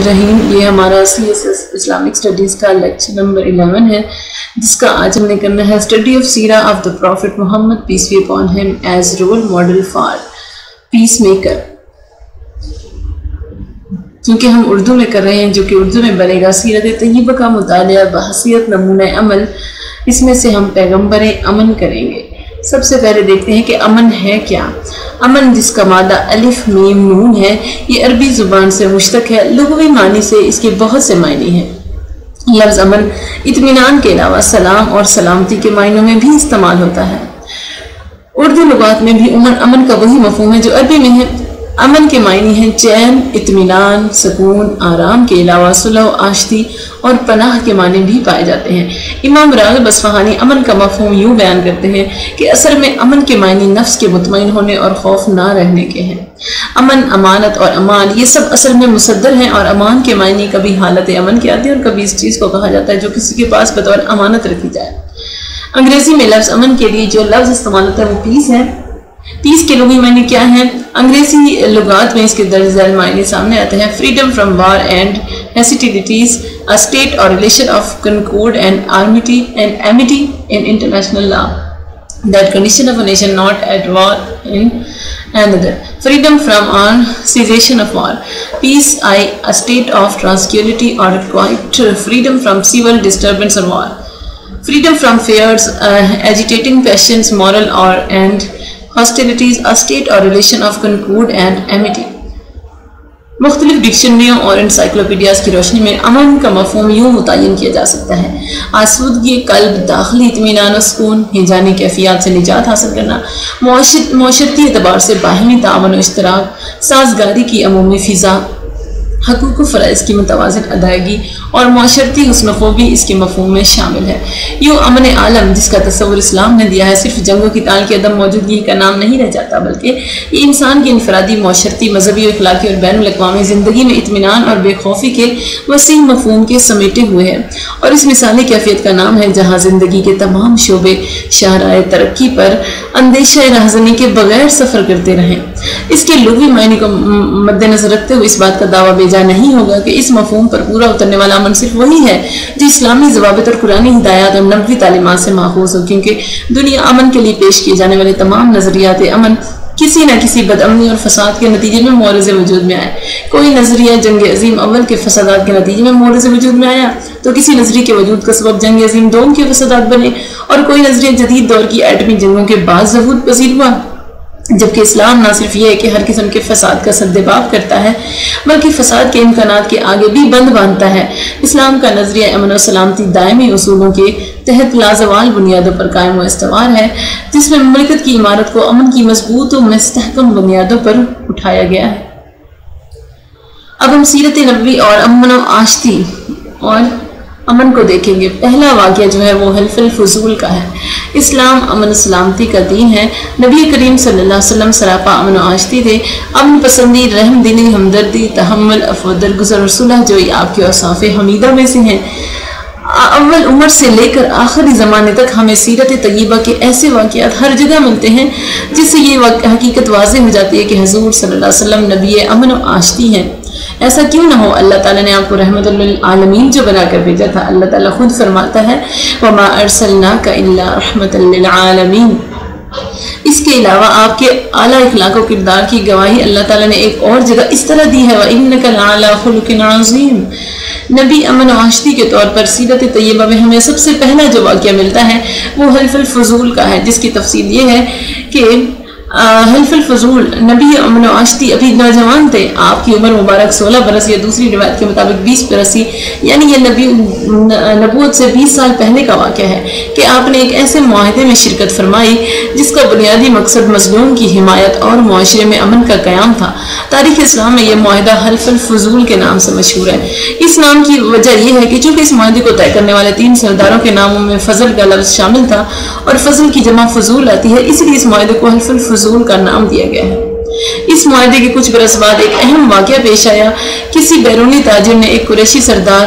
رحیم، یہ ہمارا CSS Islamic studies کا لیکچر نمبر 11 ہے، جس کا آج ہم نے کرنا ہے اسٹڈی آف سیرہ of the prophet Muhammad peace be upon him as role model for peacemaker. کیونکہ ہم اردو میں کر رہے ہیں جو کہ اردو میں بنے گا. سیرت طیبہ کا مطالعہ بحیثیت نمونہ عمل، اس میں سے ہم پیغمبر امن کریں گے. سب سے پہلے دیکھتے ہیں کہ امن ہے کیا. امن جس کا مادہ الف میم نون ہے، یہ عربی زبان سے مشتق ہے. لغوی معنی سے اس کے بہت سے معنی ہیں. لفظ امن اطمینان کے علاوہ سلام اور سلامتی کے معنوں میں بھی استعمال ہوتا ہے. اردو لغات میں بھی امن کا وہی مفہوم ہے جو عربی میں ہے. امن کے معنی ہیں چین، اطمینان، سکون، آرام کے علاوہ صلح و آشتی اور پناہ کے معنی بھی پائے جاتے ہیں. امام راغب اصفہانی امن کا مفہوم یوں بیان کرتے ہیں کہ اصل میں امن کے معنی نفس کے مطمئن ہونے اور خوف نہ رہنے کے ہیں. امن، امانت اور امان یہ سب اصل میں مصدر ہیں، اور امان کے معنی کبھی حالت امن کے آتے ہیں اور کبھی اس چیز کو کہا جاتا ہے جو کسی کے پاس بطور امانت رکھی جائے. انگریزی میں لفظ امن کے لیے جو لفظ استعمال ہوتا ہے وہ پیس ہے. پیس کے لغوی معنی کیا ہیں؟ انگریزی لغات میں اس کے درج ذیل معنی سامنے آتے ہیں. Freedom from war and hostilities, a state or relation of concord and amity in international law, that condition of a nation not at war in another. Freedom from or cessation of war. Peace, a state of tranquility or quiet. Freedom from civil disturbance or war. Freedom from fears, agitating passions, moral or and hostilities, a state or relation of concord and amity. مختلف ڈکشنریوں اور encyclopaedias کی روشنی میں امن کا مفہوم یوں متعین کیا جا سکتا ہے: آسودگی قلب، داخلی اطمینان و سکون، ہنجانی کیفیات سے نجات حاصل کرنا، معاشرتی اعتبار سے باہمی تعاون و اشتراک، سازگاری کی عمومی فضا، حقوق و فرائض کی متوازن ادائیگی اور معاشرتی حسن خوبی اس کے مفہوم میں شامل ہے. یوں امن عالم جس کا تصور اسلام نے دیا ہے صرف جنگ و قتال کی عدم موجودگی کا نام نہیں رہ جاتا، بلکہ یہ انسان کی انفرادی، معاشرتی، مذہبی و اخلاقی اور بین الاقوامی زندگی میں اطمینان اور بے خوفی کے وسیع مفہوم کے سمیٹے ہوئے ہے. اور اس مثالی کیفیت کا نام ہے جہاں زندگی کے تمام شعبے شاہراہ ترقی پر اندیشہ رہزنی کے بغیر سفر کرتے رہیں. اس کے لغوی معنی کو مد نظر رکھتے ہوئے اس بات کا دعویٰ جا نہیں ہوگا کہ اس مفہوم پر پورا اترنے والا امن صرف وہی ہے جو اسلامی ضوابط اور قرآنی ہدایات اور نبوی تعلیمات سے ماخوذ ہو، کیونکہ دنیا امن کے لیے پیش کیے جانے والے تمام نظریات امن کسی نہ کسی بدامنی اور فساد کے نتیجے میں مورد وجود میں آئے. کوئی نظریہ جنگ عظیم اول کے فسادات کے نتیجے میں مورد وجود میں آیا تو کسی نظریے کے وجود کا سبب جنگ عظیم دوم کے فسادات بنے، اور کوئی نظریہ جدید دور کی ایٹمی جنگوں کے بعد ظہور پذیر ہوا. جبکہ اسلام نہ صرف یہ ہے کہ ہر قسم کے فساد کا سدباب کرتا ہے، بلکہ فساد کے امکانات کے آگے بھی بند باندھتا ہے. اسلام کا نظریہ امن و سلامتی دائمی اصولوں کے تحت لازوال بنیادوں پر قائم و استوار ہے، جس میں مملکت کی عمارت کو امن کی مضبوط و مستحکم بنیادوں پر اٹھایا گیا ہے. اب ہم سیرت نبوی اور امن و آشتی اور امن کو دیکھیں گے. پہلا واقعہ جو ہے وہ حلف الفضول کا ہے. اسلام امن سلامتی کا دین ہے. نبی کریم صلی اللہ علیہ وسلم سراپا امن و آشتی تھے. امن پسندی، رحم دلی، ہمدردی، تحمل، عفو، درگزر اور صلح جوئی آپ کے اوصاف حمیدہ میں سے ہیں. اول عمر سے لے کر آخری زمانے تک ہمیں سیرت طیبہ کے ایسے واقعات ہر جگہ ملتے ہیں جس سے یہ حقیقت واضح ہو جاتی ہے کہ حضور صلی اللہ علیہ وسلم نبی امن و آشتی ہیں. ایسا کیوں نہ ہو؟ اللہ تعالیٰ نے آپ کو رحمت للعالمین جو بنا کر بھیجا تھا. اللہ تعالیٰ خود فرماتا ہے وَمَا أَرْسَلْنَاكَ إِلَّا رَحْمَةً لِلْعَالَمِينَ. اس کے علاوہ آپ کے اعلیٰ اخلاق و کردار کی گواہی اللہ تعالیٰ نے ایک اور جگہ اس طرح دی ہے وَإِنَّكَ لَعَلَىٰ خُلُقٍ عَظِيمٍ. نبی امن و آشتی کے طور پر سیرت طیبہ میں ہمیں سب سے پہلا جو واقعہ ملتا ہے وہ حلف الفضول کا ہے، جس کی تفصیل یہ ہے کہ حلف الفضول نبی امن و آشتی ابھی نوجوان تھے. آپ کی عمر مبارک 16 برس یا دوسری روایت کے مطابق 20 برس ہی، یعنی یہ نبوت سے 20 سال پہلے کا واقعہ ہے کہ آپ نے ایک ایسے معاہدے میں شرکت فرمائی جس کا بنیادی مقصد مظلوم کی حمایت اور معاشرے میں امن کا قیام تھا. تاریخ اسلام میں یہ معاہدہ حلف الفضول کے نام سے مشہور ہے. اس نام کی وجہ یہ ہے کہ چونکہ اس معاہدے کو طے کرنے والے 3 سرداروں کے ناموں میں فضل کا لفظ شامل تھا اور فضل کی جمع فضول آتی ہے، اس لیے اس معاہدے کو حلف الفضول کا نام دیا گیا ہے. اس معاہدے کے کچھ برس بعد ایک اہم واقعہ پیش آیا. کسی بیرونی تاجر نے ایک قریشی سردار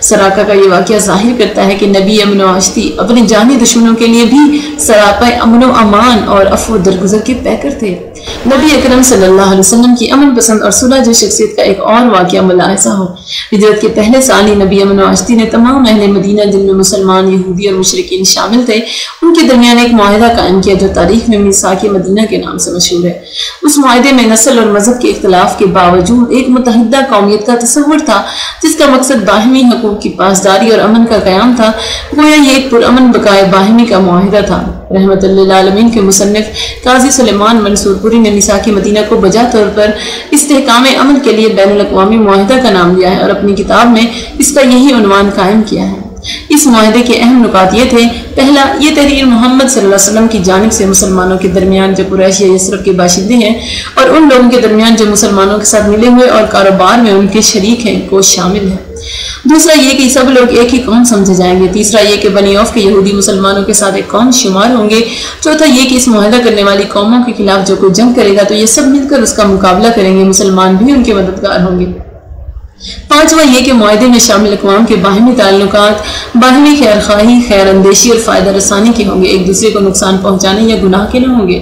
سراقہ کا یہ واقعہ ظاہر کرتا ہے کہ نبی امن و آشتی اپنے جانی دشمنوں کے لیے بھی سراپا امن و امان اور عفو درگزر کے پیکر تھے۔ نبی اکرم صلی اللہ علیہ وسلم کی امن پسند اور صلح جو شخصیت کا ایک اور واقعہ ملاحظہ ہو۔ ہجرت کے پہلے سال ہی نبی امن و آشتی نے تمام اہل مدینہ جن میں مسلمان، یہودی اور مشرکین شامل تھے ان کے درمیان ایک معاہدہ قائم کیا جو تاریخ میں میثاق مدینہ کے نام سے مشہور ہے۔ اس معاہدے میں نسل اور مذہب کے اختلاف کے باوجود ایک متحدہ قومیت کا تصور تھا جس کا مقصد باہمی حقوق کی پاسداری اور امن کا قیام تھا۔ گویا یہ ایک پرامن بقائے باہمی کا معاہدہ تھا۔ رحمت للعالمین کے مصنف قاضی سلیمان منصور پوری نے میثاق مدینہ کو بجا طور پر استحکام امن کے لیے بین الاقوامی معاہدہ کا نام لیا ہے اور اپنی کتاب میں اس کا یہی عنوان قائم کیا ہے۔ اس معاہدے کے اہم نکات یہ تھے: پہلا، یہ تحریر محمد صلی اللہ علیہ وسلم کی جانب سے مسلمانوں کے درمیان جو قریش یا یثرب کے باشندے ہیں اور ان لوگوں کے درمیان جو مسلمانوں کے ساتھ ملے ہوئے اور کاروبار میں ان کے شریک ہیں کو شامل ہے۔ دوسرا یہ کہ سب لوگ ایک ہی قوم سمجھے جائیں گے۔ تیسرا یہ کہ بنی اوف کے یہودی مسلمانوں کے ساتھ ایک قوم شمار ہوں گے۔ چوتھا یہ کہ اس معاہدہ کرنے والی قوموں کے خلاف جو کوئی جنگ کرے گا تو یہ سب مل کر اس کا مقابلہ کریں گے، مسلمان بھی ان کے مددگار ہوں گے۔ پانچواں یہ کہ معاہدے میں شامل اقوام کے باہمی تعلقات باہمی خیر خواہی، خیر اندیشی اور فائدہ رسانی کے ہوں گے، ایک دوسرے کو نقصان پہنچانے یا گناہ کے نہ ہوں گے۔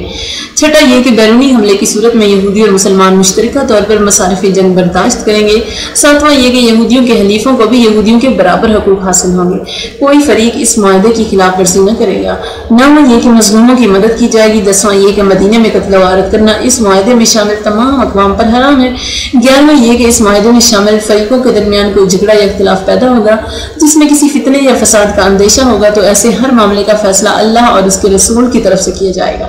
چھٹا یہ کہ بیرونی حملے کی صورت میں یہودی اور مسلمان مشترکہ طور پر مصارف جنگ برداشت کریں گے۔ ساتواں یہ کہ یہودیوں کے حلیفوں کو بھی یہودیوں کے برابر حقوق حاصل ہوں گے، کوئی فریق اس معاہدے کی خلاف ورزی نہ کرے گا۔ نواں یہ کہ مظلوموں کی مدد کی جائے گی۔ دسواں یہ کہ مدینہ میں قتل و غارت کرنا اس معاہدے میں شامل تمام اقوام پر حرام ہے۔ گیارہواں یہ کہ اس معاہدے میں شامل فریقوں کے درمیان کوئی جھگڑا یا اختلاف پیدا ہوگا جس میں کسی فتنے یا فساد کا اندیشہ ہوگا تو ایسے ہر معاملے کا فیصلہ اللہ اور اس کے رسول کی طرف سے کیا جائے گا۔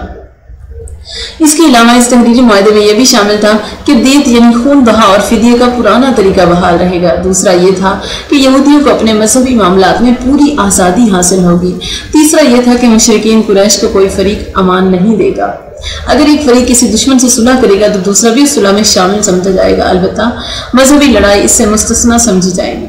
اس کے علاوہ اس تحریری معاہدے میں یہ بھی شامل تھا کہ دیت یعنی خون بہا اور فدیے کا پرانا طریقہ بحال رہے گا۔ دوسرا یہ تھا کہ یہودیوں کو اپنے مذہبی معاملات میں پوری آزادی حاصل ہوگی۔ تیسرا یہ تھا کہ مشرکین قریش کو کوئی فریق امان نہیں دے گا۔ اگر ایک فریق کسی دشمن سے صلح کرے گا تو دوسرا بھی اس صلح میں شامل سمجھا جائے گا، البتہ مذہبی لڑائی اس سے مستثنیٰ سمجھی جائے گی۔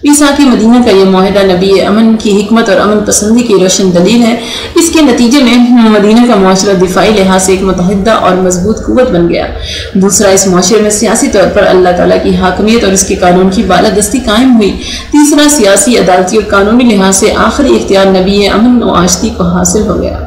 میثاق مدینہ کا یہ معاہدہ نبی امن کی حکمت اور امن پسندی کی روشن دلیل ہے۔ اس کے نتیجے میں مدینہ کا معاشرہ دفاعی لحاظ سے ایک متحدہ اور مضبوط قوت بن گیا۔ دوسرا، اس معاشرے میں سیاسی طور پر اللہ تعالیٰ کی حاکمیت اور اس کے قانون کی بالادستی قائم ہوئی۔ تیسرا، سیاسی، عدالتی اور قانونی لحاظ سے آخری اختیار نبی امن و آشتی کو حاصل ہو گیا۔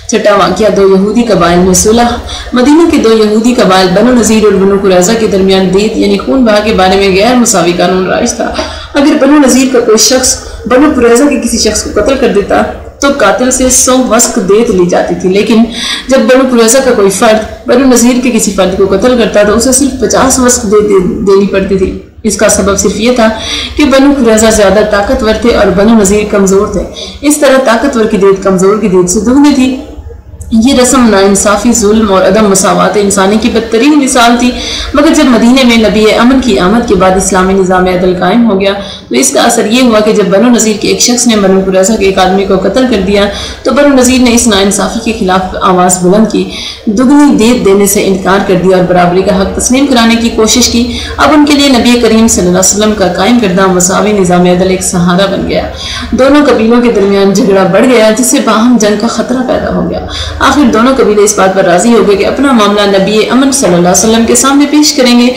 چھٹا واقعہ دو یہودی قبائل میں صلح۔ مدینہ کے دو یہودی قبائل بنو نذیر اور بنو قریظہ کے درمیان دیت یعنی خون بہا کے بارے میں غیر مساوی قانون رائج تھا۔ اگر بنو نذیر کا کوئی شخص بنو قریظہ کے کسی شخص کو قتل کر دیتا تو قاتل سے 100 وسق دیت لی جاتی تھی، لیکن جب بنو قریظہ کا کوئی فرد بنو نذیر کے کسی فرد کو قتل کرتا تو اسے صرف 50 وسق دینی پڑتی تھی۔ اس کا سبب صرف یہ تھا کہ بنو قریظہ زیادہ طاقتور تھے اور بنو نذیر کمزور تھے۔ اس طرح طاقتور کی دیت کمزور کی دیت سے دگنی تھی۔ یہ رسم ناانصافی، ظلم اور عدم مساوات انسانی کی بدترین مثال تھی، مگر جب مدینہ میں نبی امن کی آمد کے بعد اسلامی نظام عدل قائم ہو گیا تو اس کا اثر یہ ہوا کہ جب بنو نذیر کے ایک شخص نے بنو قریظہ کے ایک آدمی کو قتل کر دیا تو بنو نذیر نے اس ناانصافی کے خلاف آواز بلند کی، دگنی دیت دینے سے انکار کر دیا اور برابری کا حق تسلیم کرانے کی کوشش کی۔ اب ان کے لیے نبی کریم صلی اللہ علیہ وسلم کا قائم کردہ مساوی نظام عدل ایک سہارا بن گیا۔ دونوں قبیلوں کے درمیان جھگڑا بڑھ گیا جس سے باہم جنگ کا خطرہ پیدا ہو گیا۔ آخر دونوں قبیلے اس بات پر راضی ہو گئے کہ اپنا معاملہ نبی امن صلی اللہ علیہ وسلم کے سامنے پیش کریں گے،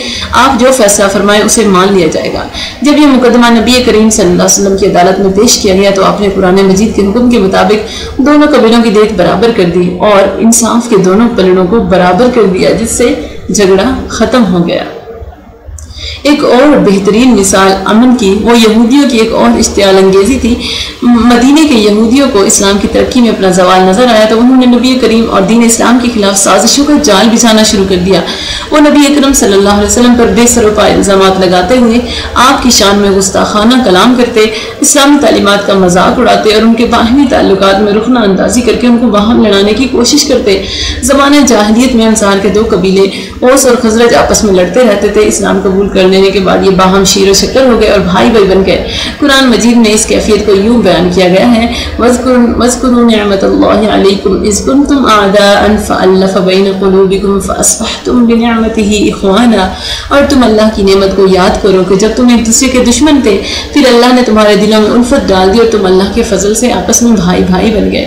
آپ جو فیصلہ فرمائیں اسے مان لیا جائے گا۔ جب یہ مقدمہ نبی کریم صلی اللہ علیہ وسلم کی عدالت میں پیش کیا گیا تو آپ نے قرآن مجید کے حکم کے مطابق دونوں قبیلوں کی دیت برابر کر دی اور انصاف کے دونوں پلڑوں کو برابر کر دیا جس سے جھگڑا ختم ہو گیا۔ ایک اور بہترین مثال امن کی وہ یہودیوں کی ایک اور اشتعال انگیزی تھی۔ مدینہ کے یہودیوں کو اسلام کی ترقی میں اپنا زوال نظر آیا تو انہوں نے نبی کریم اور دین اسلام کے خلاف سازشوں کا جال بچھانا شروع کر دیا۔ وہ نبی اکرم صلی اللہ علیہ وسلم پر بے سر و پا الزامات لگاتے ہوئے آپ کی شان میں گستاخانہ کلام کرتے، اسلامی تعلیمات کا مذاق اڑاتے اور ان کے باہمی تعلقات میں رخنہ اندازی کر کے ان کو باہم لڑانے کی کوشش کرتے۔ زمانہ جاہلیت میں انصار کے دو قبیلے اوس اور خزرج آپس میں لڑتے رہتے تھے۔ اسلام قبول کر لینے کے بعد یہ باہم شیر و شکر ہو گئے اور بھائی بھائی بن گئے۔ قرآن مجید میں اس کیفیت کو یوں بیان کیا گیا ہے: وَاذْكُرُوا نِعْمَةَ اللَّهِ عَلَيْكُمْ إِذْ كُنْتُمْ أَعْدَاءً فَأَلَّفَ بَيْنَ قُلُوبِكُمْ فَأَصْبَحْتُمْ بِنِعْمَتِهِ إِخْوَانًا۔ اور تم اللہ کی نعمت کو یاد کرو کہ جب تم ایک دوسرے کے دشمن تھے پھر اللہ نے تمہارے دلوں میں الفت ڈال دی اور تم اللہ کے فضل سے آپس میں بھائی بھائی بن گئے۔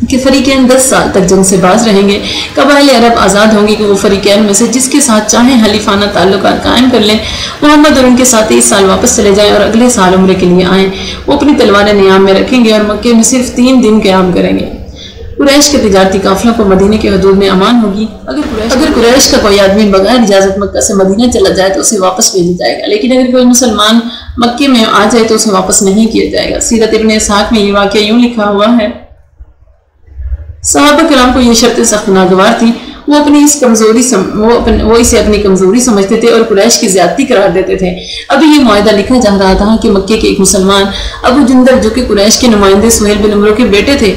کہ فریقین 10 سال تک جنگ سے باز رہیں گے۔ قبائل عرب آزاد ہوں گے کہ وہ فریقین میں سے جس کے ساتھ چاہیں حلیفانہ تعلقات قائم کر لیں۔ محمد اور ان کے ساتھ 30 سال واپس چلے جائیں اور اگلے سال عمرے کے لیے آئیں۔ وہ اپنی تلواریں نیام میں رکھیں گے اور مکے میں صرف 3 دن قیام کریں گے۔ قریش کے تجارتی قافلوں کو مدینے کے حدود میں امان ہوگی۔ اگر قریش کا کوئی آدمی بغیر اجازت مکہ سے مدینہ چلا جائے تو اسے واپس بھیجا جائے گا، لیکن اگر کوئی مسلمان مکے میں آ جائے تو اسے واپس نہیں کیا جائے گا۔ سیرت ابن اسحاق میں یہ واقعہ یوں لکھا ہوا ہے: صحابہ کرام کو یہ شرط سخت ناگوار تھی، وہ اسے اپنی کمزوری سمجھتے تھے اور قریش کی زیادتی قرار دیتے تھے۔ ابھی یہ معاہدہ لکھا جا رہا تھا کہ مکے کے ایک مسلمان ابو جندل، جو کہ قریش کے نمائندے سہیل بن عمرو کے بیٹے تھے،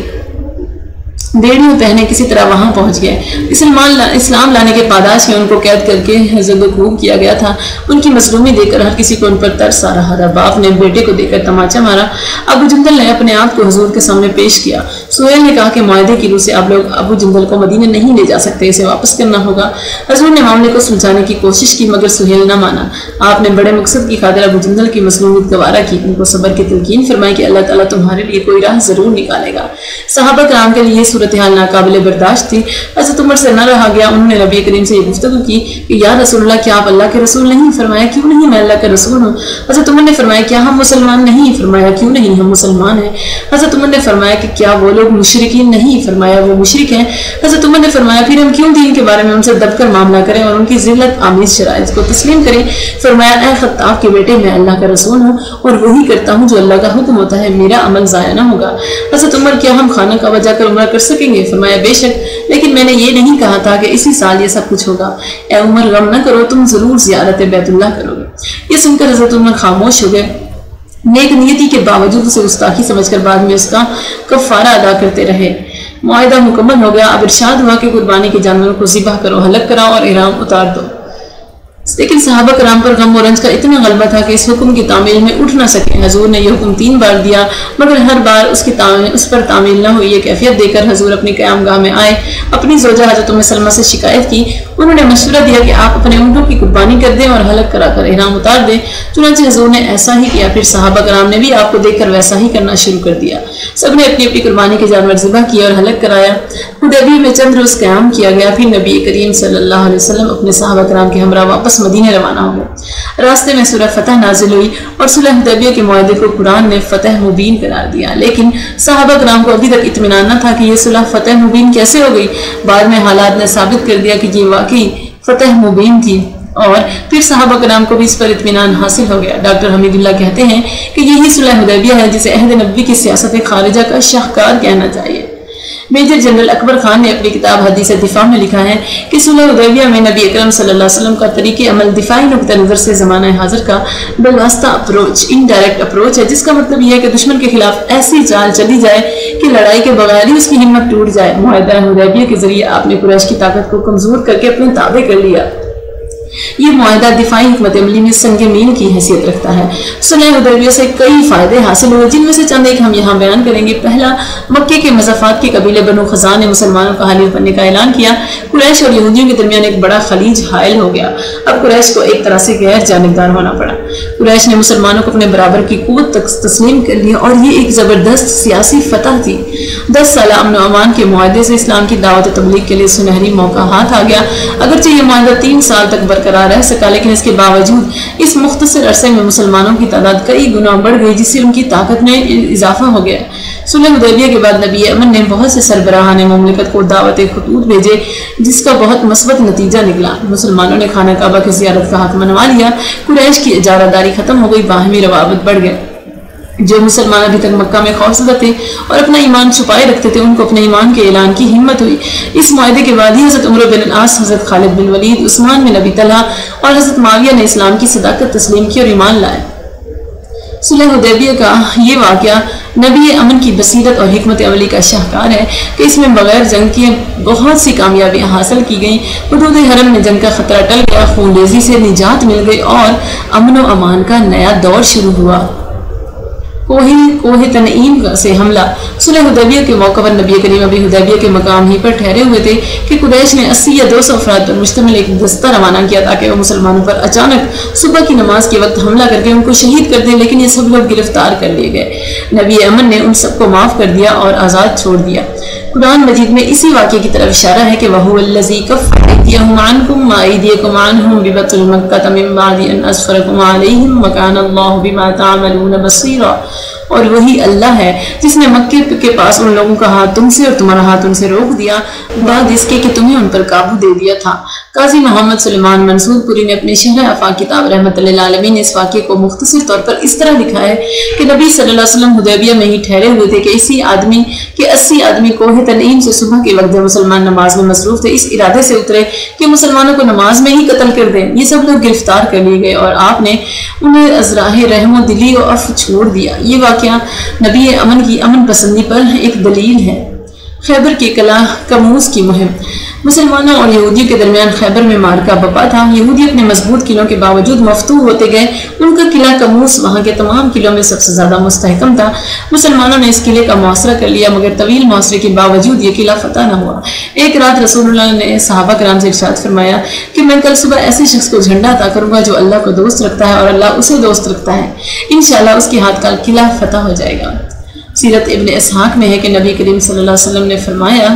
بیڑیوں پہنے کسی طرح وہاں پہنچ گئے۔ اسلام لانے کے پاداش میں ان کو قید کر کے زد و کوب کیا گیا تھا۔ ان کی مظلومی دیکھ کر ہر کسی کو ان پر ترس آ رہا تھا۔ باپ نے بیٹے کو دیکھ کر تماچا مارا۔ ابو جندل نے اپنے آپ کو حضور کے سامنے پیش کیا۔ سہیل نے کہا کہ معاہدے کی روح سے آپ لوگ ابو جندل کو مدینے نہیں لے جا سکتے، اسے واپس کرنا ہوگا۔ حضور نے معاملے کو سلجھانے کی کوشش کی مگر سہیل نہ مانا۔ آپ نے بڑے مقصد کی خاطر ابو جندل کی مظلومیت گوارا کی، ان کو صبر کی تلقین فرمائی کہ اللہ تعالیٰ تمہارے لیے کوئی راہ ضرور نکالے گا۔ صحابہ کرام کے لیے یہ صورتحال ناقابل برداشت تھی۔ حضرت عمر سے نہ رہا گیا، انہوں نے نبی کریم سے یہ گفتگو کی کہ یا رسول اللہ، کیا آپ اللہ کے رسول نہیں؟ فرمایا کیوں نہیں، میں اللہ کا رسول ہوں۔ حضرت عمر نے فرمایا کیا ہم مسلمان نہیں؟ فرمایا کیوں نہیں، ہم مسلمان ہیں۔ حضرت عمر نے فرمایا کہ کیا وہ لوگ مشرکین نہیں؟ فرمایا وہ مشرک ہیں۔ حضرت عمر نے فرمایا پھر ہم کیوں دین کے بارے میں ان سے دب کر معاملہ کریں اور ان کی ذلت آمیز شرائط کو تسلیم کریں؟ فرمایا اے خطاب کے بیٹے، میں اللہ کا رسول ہوں اور وہی کرتا ہوں جو اللہ کا حکم ہوتا ہے، میرا عمل ضائع نہ ہوگا۔ حضرت عمر کیا ہم خانہ کعبہ جا کر عمرہ کر سکیں گے؟ فرمایا بے شک، لیکن میں نے یہ نہیں کہا تھا کہ اسی سال یہ سب کچھ ہوگا۔ اے عمر غم نہ کرو، تم ضرور زیارت بیت اللہ کرو گے۔ یہ سن کر حضرت عمر خاموش ہو گئے۔ نیک نیتی کے باوجود اسے گستاخی سمجھ کر بعد میں اس کا کفارہ ادا کرتے رہے۔ معاہدہ مکمل ہو گیا۔ اب ارشاد ہوا کہ قربانی کے جانوروں کو ذبح کرو، حلق کراؤ اور احرام اتار دو۔ لیکن صحابہ کرام پر غم و رنج کا اتنا غلبہ تھا کہ اس حکم کی تعمیل میں اٹھ نہ سکے۔ حضور نے یہ حکم 3 بار دیا مگر ہر بار اس پر تعمیل نہ ہوئی۔ یہ کیفیت دے کر حضور اپنی قیام گاہ میں آئے، اپنی زوجہ حضرت ام سلمہ سے شکایت کی۔ انہوں نے مشورہ دیا کہ آپ اپنے اونٹوں کی قربانی کر دیں اور حلق کرا کر احرام اتار دیں۔ چنانچہ حضور نے ایسا ہی کیا۔ پھر صحابہ کرام نے بھی آپ کو دیکھ کر ویسا ہی کرنا شروع کر دیا۔ سب نے اپنی اپنی قربانی کے جانور ذبح کیے اور حلق کرایا۔ حدیبیہ میں چند روز قیام کیا گیا۔ پھر نبی کریم صلی اللہ علیہ وسلم اپنے صحابہ کرام کے ہمراہ واپس مدینے روانہ ہو گئے۔ راستے میں سورہ فتح نازل ہوئی اور صلح حدیبیہ کے معاہدے کو قرآن نے فتح مبین قرار دیا، لیکن صحابہ کرام کو ابھی تک اطمینان نہ تھا کہ یہ صلح فتح مبین کیسے ہو گئی۔ بعد میں حالات نے ثابت کر دیا کہ یہ واقعی فتح مبین تھی اور پھر صحابہ کرام کو بھی اس پر اطمینان حاصل ہو گیا۔ ڈاکٹر حمید اللہ کہتے ہیں کہ یہی صلح حدیبیہ ہے جسے عہد نبوی کی سیاست خارجہ کا شاہکار کہنا چاہیے۔ میجر جنرل اکبر خان نے اپنی کتاب حدیث دفاع میں لکھا ہے کہ صلح حدیبیہ میں نبی اکرم صلی اللہ علیہ وسلم کا طریق عمل دفاعی نقطہ نظر سے زمانہ حاضر کا بالواسطہ اپروچ، انڈائریکٹ اپروچ ہے، جس کا مطلب یہ ہے کہ دشمن کے خلاف ایسی چال چلی جائے کہ لڑائی کے بغیر ہی اس کی ہمت ٹوٹ جائے۔ معاہدہ حدیبیہ کے ذریعے آپ نے قریش کی طاقت کو کمزور کر کے اپنے تابع کر لیا۔ یہ معاہدہ دفاعی حکمت عملی میں سنگ میل کی حیثیت رکھتا ہے۔ صلح حدیبیہ سے کئی فائدے حاصل ہوئے، جن میں سے چند ایک ہم یہاں بیان کریں گے۔ پہلا، مکے کے مضافات کے قبیلے بنو خزاع نے مسلمانوں کا حلیف بننے کا اعلان کیا۔ قریش اور یہودیوں کے درمیان ایک بڑا خلیج حائل ہو گیا۔ اب قریش کو ایک طرح سے غیر جانبدار ہونا پڑا۔ قریش نے مسلمانوں کو اپنے برابر کی قوت تک تسلیم کر لیا اور یہ ایک زبردست سیاسی فتح تھی۔ 10 سالہ امن و امان کے معاہدے سے اسلام کی دعوت و تبلیغ کے لیے سنہری موقع ہاتھ آ گیا۔ اگرچہ یہ معاہدہ 3 سال تک برقرار رہ سکا، لیکن اس کے باوجود اس مختصر عرصے میں مسلمانوں کی تعداد کئی گنا بڑھ گئی، جس سے ان کی طاقت میں اضافہ ہو گیا۔ صلح حدیبیہ کے بعد نبی امن نے بہت سے سربراہان مملکت کو دعوت خطوط بھیجے، جس کا بہت مثبت نتیجہ نکلا۔ مسلمانوں نے خانہ کعبہ کی زیارت کا حق منوا لیا، قریش کی اجارہ داری ختم ہو گئی، باہمی روابط بڑھ گئے۔ جو مسلمان ابھی تک مکہ میں خوفزدہ تھے اور اپنا ایمان چھپائے رکھتے تھے، ان کو اپنے ایمان کے اعلان کی ہمت ہوئی۔ اس معاہدے کے بعد ہی حضرت عمر بن العاص، حضرت خالد بن ولید، عثمان بن ابی طلحہ اور حضرت معاویہ نے اسلام کی صداقت تسلیم کی اور ایمان لائے۔ صلح حدیبیہ کا یہ واقعہ نبی امن کی بصیرت اور حکمت عملی کا شاہکار ہے کہ اس میں بغیر جنگ کے بہت سی کامیابیاں حاصل کی گئیں۔ حدود حرم میں جنگ کا خطرہ ٹل گیا، خون ریزی سے نجات مل گئی اور امن و امان کا نیا دور شروع ہوا۔ کوہ تنعیم سے حملہ۔ صلح حدیبیہ کے موقع پر نبی کریم ابھی حدیبیہ کے مقام ہی پر ٹھہرے ہوئے تھے کہ قریش نے 80 یا 200 افراد پر مشتمل ایک دستہ روانہ کیا تاکہ وہ مسلمانوں پر اچانک صبح کی نماز کے وقت حملہ کر کے ان کو شہید کر دیں، لیکن یہ سب لوگ گرفتار کر لیے گئے۔ نبی امن نے ان سب کو معاف کر دیا اور آزاد چھوڑ دیا۔ قرآن مجید میں اسی واقعے کی طرف اشارہ ہے کہ وَهُوَ الَّذِي كَفَّ أَيْدِيَهُمْ عَنْكُمْ وَأَيْدِيَكُمْ عَنْهُمْ بِبَطْنِ مَكَّةَ مِن بَعْدِ أَنْ أَظْفَرَكُمْ عَلَيْهِمْ وَكَانَ اللَّهُ بِمَا تَعْمَلُونَ بَصِيرًا۔ اور وہی اللہ ہے جس نے مکے کے پاس ان لوگوں کا ہاتھ تم سے اور تمہارا ہاتھ ان سے روک دیا بعد اس کے کہ تمہیں ان پر قابو دے دیا تھا۔ قاضی محمد سلیمان منصور پوری نے اپنے شرح آفاق کتاب رحمت اللہ العالمین نے اس واقعے کو مختصر طور پر اس طرح لکھا ہے کہ نبی صلی اللہ علیہ وسلم حدیبیہ میں ہی ٹھہرے ہوئے تھے کہ 80 آدمی کوہ تنعیم سے صبح کے وقت مسلمان نماز میں مصروف تھے اس ارادے سے اترے کہ مسلمانوں کو نماز میں ہی قتل کر دیں۔ یہ سب لوگ گرفتار کر لیے گئے اور آپ نے انہیں ازراہ رحم و دلی و عفو چھوڑ دیا۔ یہ واقعہ نبی امن کی امن پسندی پر ایک دلیل ہے۔ خیبر کے قلعہ کموز کی مہم۔ مسلمانوں اور یہودیوں کے درمیان خیبر میں مارکا بپا تھا۔ یہودی اپنے مضبوط قلعوں کے باوجود مفتوح ہوتے گئے۔ ان کا قلعہ کموز وہاں کے تمام قلعوں میں سب سے زیادہ مستحکم تھا۔ مسلمانوں نے اس قلعے کا محاصرہ کر لیا مگر طویل محاصرے کے باوجود یہ قلعہ فتح نہ ہوا۔ ایک رات رسول اللہ نے صحابہ کرام سے ارشاد فرمایا کہ میں کل صبح ایسے شخص کو جھنڈا عطا کروں گا جو اللہ کو دوست رکھتا ہے اور اللہ اسے دوست رکھتا ہے، انشاءاللہ اس کے ہاتھ کا قلعہ فتح ہو جائے گا۔ سیرت ابن اسحاق میں ہے کہ نبی کریم صلی اللہ علیہ وسلم نے فرمایا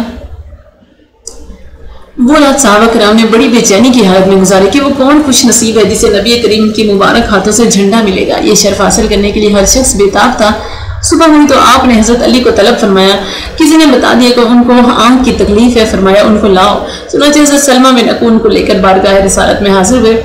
وہ رات صحابہ کرام نے بڑی بے چینی کی حالت میں گزاری کہ وہ کون خوش نصیب ہے جسے نبی کریم کی مبارک ہاتھوں سے جھنڈا ملے گا۔ یہ شرف حاصل کرنے کے لیے ہر شخص بےتاب تھا۔ صبح ہوئی تو آپ نے حضرت علی کو طلب فرمایا۔ کسی نے بتا دیا کہ ان کو آنکھ کی تکلیف ہے، فرمایا ان کو لاؤ۔ چنانچہ حضرت سلمہ بن اکو ان کو لے کر بارگاہ رسالت میں حاضر ہوئے۔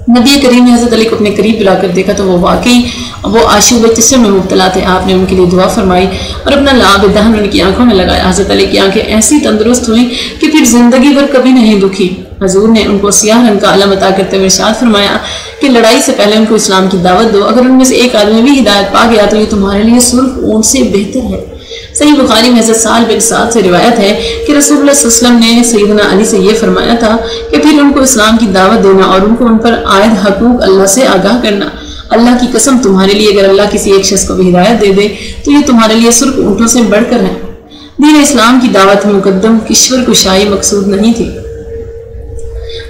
نبی کریم نے حضرت علی کو اپنے قریب بلا کر دیکھا تو وہ واقعی وہ آشوب چشم میں مبتلا تھے۔ آپ نے ان کے لیے دعا فرمائی اور اپنا لعاب دہن ان کی آنکھوں میں لگایا۔ حضرت علی کی آنکھیں ایسی تندرست ہوئیں کہ پھر زندگی بھر کبھی نہیں دکھی۔ حضور نے ان کو سیاہ رنگ کا علم عطا کرتے ہوئے ارشاد فرمایا کہ لڑائی سے پہلے ان کو اسلام کی دعوت دو، اگر ان میں سے ایک آدمی بھی ہدایت پا گیا تو یہ تمہارے لیے سرخ اونٹ سے بہتر ہے۔ صحیح بخاری میں حضرت سہل بن سعد سے روایت ہے کہ رسول اللہ صلی اللہ علیہ وسلم نے سیدنا علی سے یہ فرمایا تھا کہ پھر ان کو اسلام کی دعوت دینا اور ان کو ان پر عائد حقوق اللہ سے آگاہ کرنا۔ اللہ کی قسم تمہارے لیے اگر اللہ کسی ایک شخص کو بھی ہدایت دے دے تو یہ تمہارے لیے سرخ اونٹوں سے بڑھ کر ہے۔ دین اسلام کی دعوت میں مقدم کشور کشائی مقصود نہیں تھی۔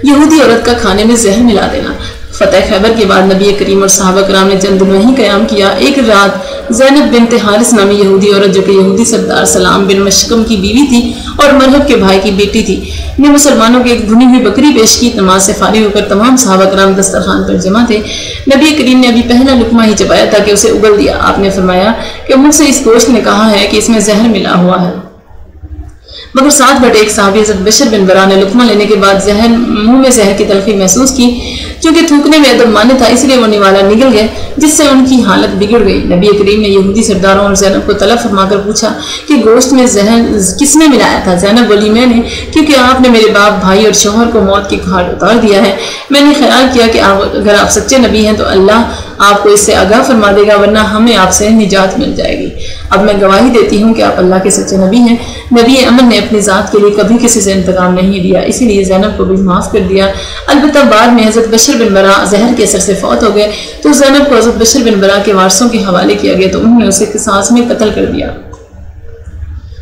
یہودی عورت کا کھانے میں زہر ملا دینا۔ فتح خیبر کے بعد نبی کریم اور صحابہ کرام نے چند دن وہیں قیام کیا۔ ایک رات زینب بنت حارث نامی یہودی عورت جو کہ یہودی سردار سلام بن مشکم کی بیوی تھی اور مرہب کے بھائی کی بیٹی تھی نے مسلمانوں کی ایک بھنی ہوئی بکری پیش کی۔ نماز سے فارغ ہو کر تمام صحابہ کرام دسترخوان پر جمع تھے۔ نبی کریم نے ابھی پہلا لقمہ ہی چبایا تھا کہ اسے اگل دیا۔ آپ نے فرمایا کہ مجھ سے اس گوشت نے کہا ہے کہ اس میں زہر ملا ہوا ہے، مگر 7/1 صحابی حضرت بشر بن برا نے لقمہ لینے کے بعد منہ میں زہر کی تلخی محسوس کی۔ چونکہ تھوکنے میں ادب مانے تھا اس لیے وہ نوالا نگل گئے جس سے ان کی حالت بگڑ گئی۔ نبی کریم نے یہودی سرداروں اور زینب کو طلب فرما کر پوچھا کہ گوشت میں زہر کس نے ملایا تھا؟ زینب بولی میں نے، کیونکہ آپ نے میرے باپ بھائی اور شوہر کو موت کی گھاٹ اتار دیا ہے۔ میں نے خیال کیا کہ اگر آپ سچے نبی ہیں تو اللہ آپ کو اس سے آگاہ فرما دے گا ورنہ ہمیں آپ سے نجات مل جائے گی۔ اب میں گواہی دیتی ہوں کہ آپ اللہ کے سچے نبی ہیں۔ نبی امن نے اپنی ذات کے لیے کبھی کسی سے انتقام نہیں لیا، اسی لیے زینب کو بھی معاف کر دیا۔ البتہ بعد میں حضرت بشر بن برا زہر کے اثر سے فوت ہو گئے تو زینب کو حضرت بشر بن برا کے وارثوں کے حوالے کیا گیا تو انہوں نے اسے قصاص میں قتل کر دیا۔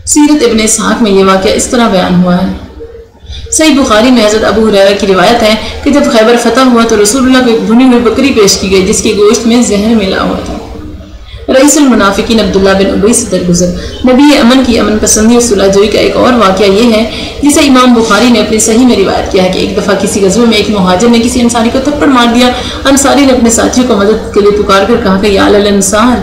سیرت ابن اسحاق میں یہ واقعہ اس طرح بیان ہوا ہے۔ صحیح بخاری میں حضرت ابو ہریرہ کی روایت ہے کہ جب خیبر فتح ہوا تو رسول اللہ کو ایک بھنی ہوئی بکری پیش کی گئی جس کے گوشت میں زہر ملا ہوا تھا۔ رئیس المنافقین عبداللہ بن ابی سے درگزر۔ نبی امن کی امن پسندی اور صلح جوئی کا ایک اور واقعہ یہ ہے جسے امام بخاری نے اپنی صحیح میں روایت کیا ہے کہ ایک دفعہ کسی غزوے میں ایک مہاجر نے کسی انصاری کو تھپڑ مار دیا۔ انصاری نے اپنے ساتھیوں کو مدد کے لیے پکار کر کہا کہ یا الانصار،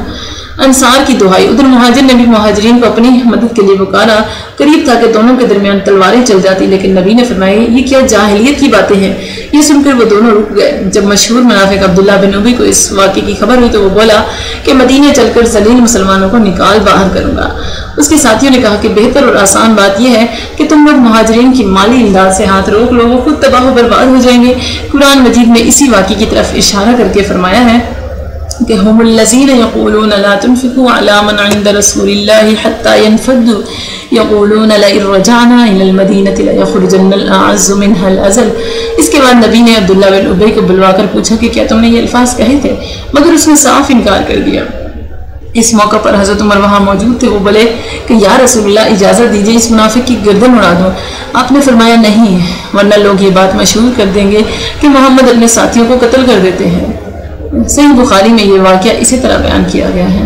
انصار کی دعائی۔ ادھر مہاجر نے بھی مہاجرین کو اپنی مدد کے لیے پکارا۔ قریب تھا کہ دونوں کے درمیان تلواریں چل جاتی، لیکن نبی نے فرمایا یہ کیا جاہلیت کی باتیں ہیں۔ یہ سن کر وہ دونوں رک گئے۔ جب مشہور منافق عبداللہ بن ابی کو اس واقعے کی خبر ہوئی تو وہ بولا کہ مدینے چل کر ذلیل مسلمانوں کو نکال باہر کروں گا۔ اس کے ساتھیوں نے کہا کہ بہتر اور آسان بات یہ ہے کہ تم لوگ مہاجرین کی مالی امداد سے ہاتھ روک لو، وہ خود تباہ و برباد ہو جائیں گے۔ قرآن مجید میں اسی واقعے کی طرف اشارہ کر کے فرمایا ہے کہ هم الذين يقولون لا تنفقوا على من عند رسول الله حتى ينفضوا يقولون لئن رجعنا الى المدينه ليخرجن الاعز منها الاذل۔ اس کے بعد نبی نے عبداللہ بن ابی کو بلوا کر پوچھا کہ کیا تم نے یہ الفاظ کہے تھے، مگر اس نے صاف انکار کر دیا۔ اس موقع پر حضرت عمر وہاں موجود تھے۔ وہ بولے کہ یا رسول اللہ اجازت دیجئے اس منافق کی گردن اڑا دو۔ آپ نے فرمایا نہیں، ورنہ لوگ یہ بات مشہور کر دیں گے کہ محمد اپنے ساتھیوں کو قتل کر دیتے ہیں۔ صحیح بخاری میں یہ واقعہ اسی طرح بیان کیا گیا ہے۔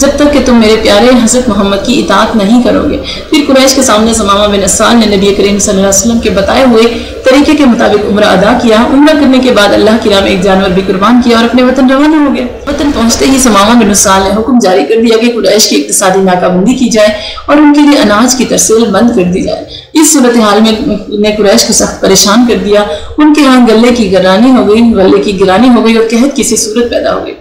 جب تک کہ تم میرے پیارے حضرت محمد کی اطاعت نہیں کرو گے۔ پھر قریش کے سامنے ثمامہ بن اسال نے نبی کریم صلی اللہ علیہ وسلم کے بتائے ہوئے طریقے کے مطابق عمرہ ادا کیا۔ عمرہ کرنے کے بعد اللہ کی راہ میں ایک جانور بھی قربان کیا اور اپنے وطن روانہ ہو گئے۔ وطن پہنچتے ہی ثمامہ بن اسال نے حکم جاری کر دیا کہ قریش کی اقتصادی ناکہ بندی کی جائے اور ان کے لیے اناج کی ترسیل بند کر دی جائے۔ اس صورتحال میں قریش کو سخت پریشان کر دیا۔ ان کے ہاں غلے کی گرانی ہو گئی اور قحط کی سی صورت پیدا ہو گئی۔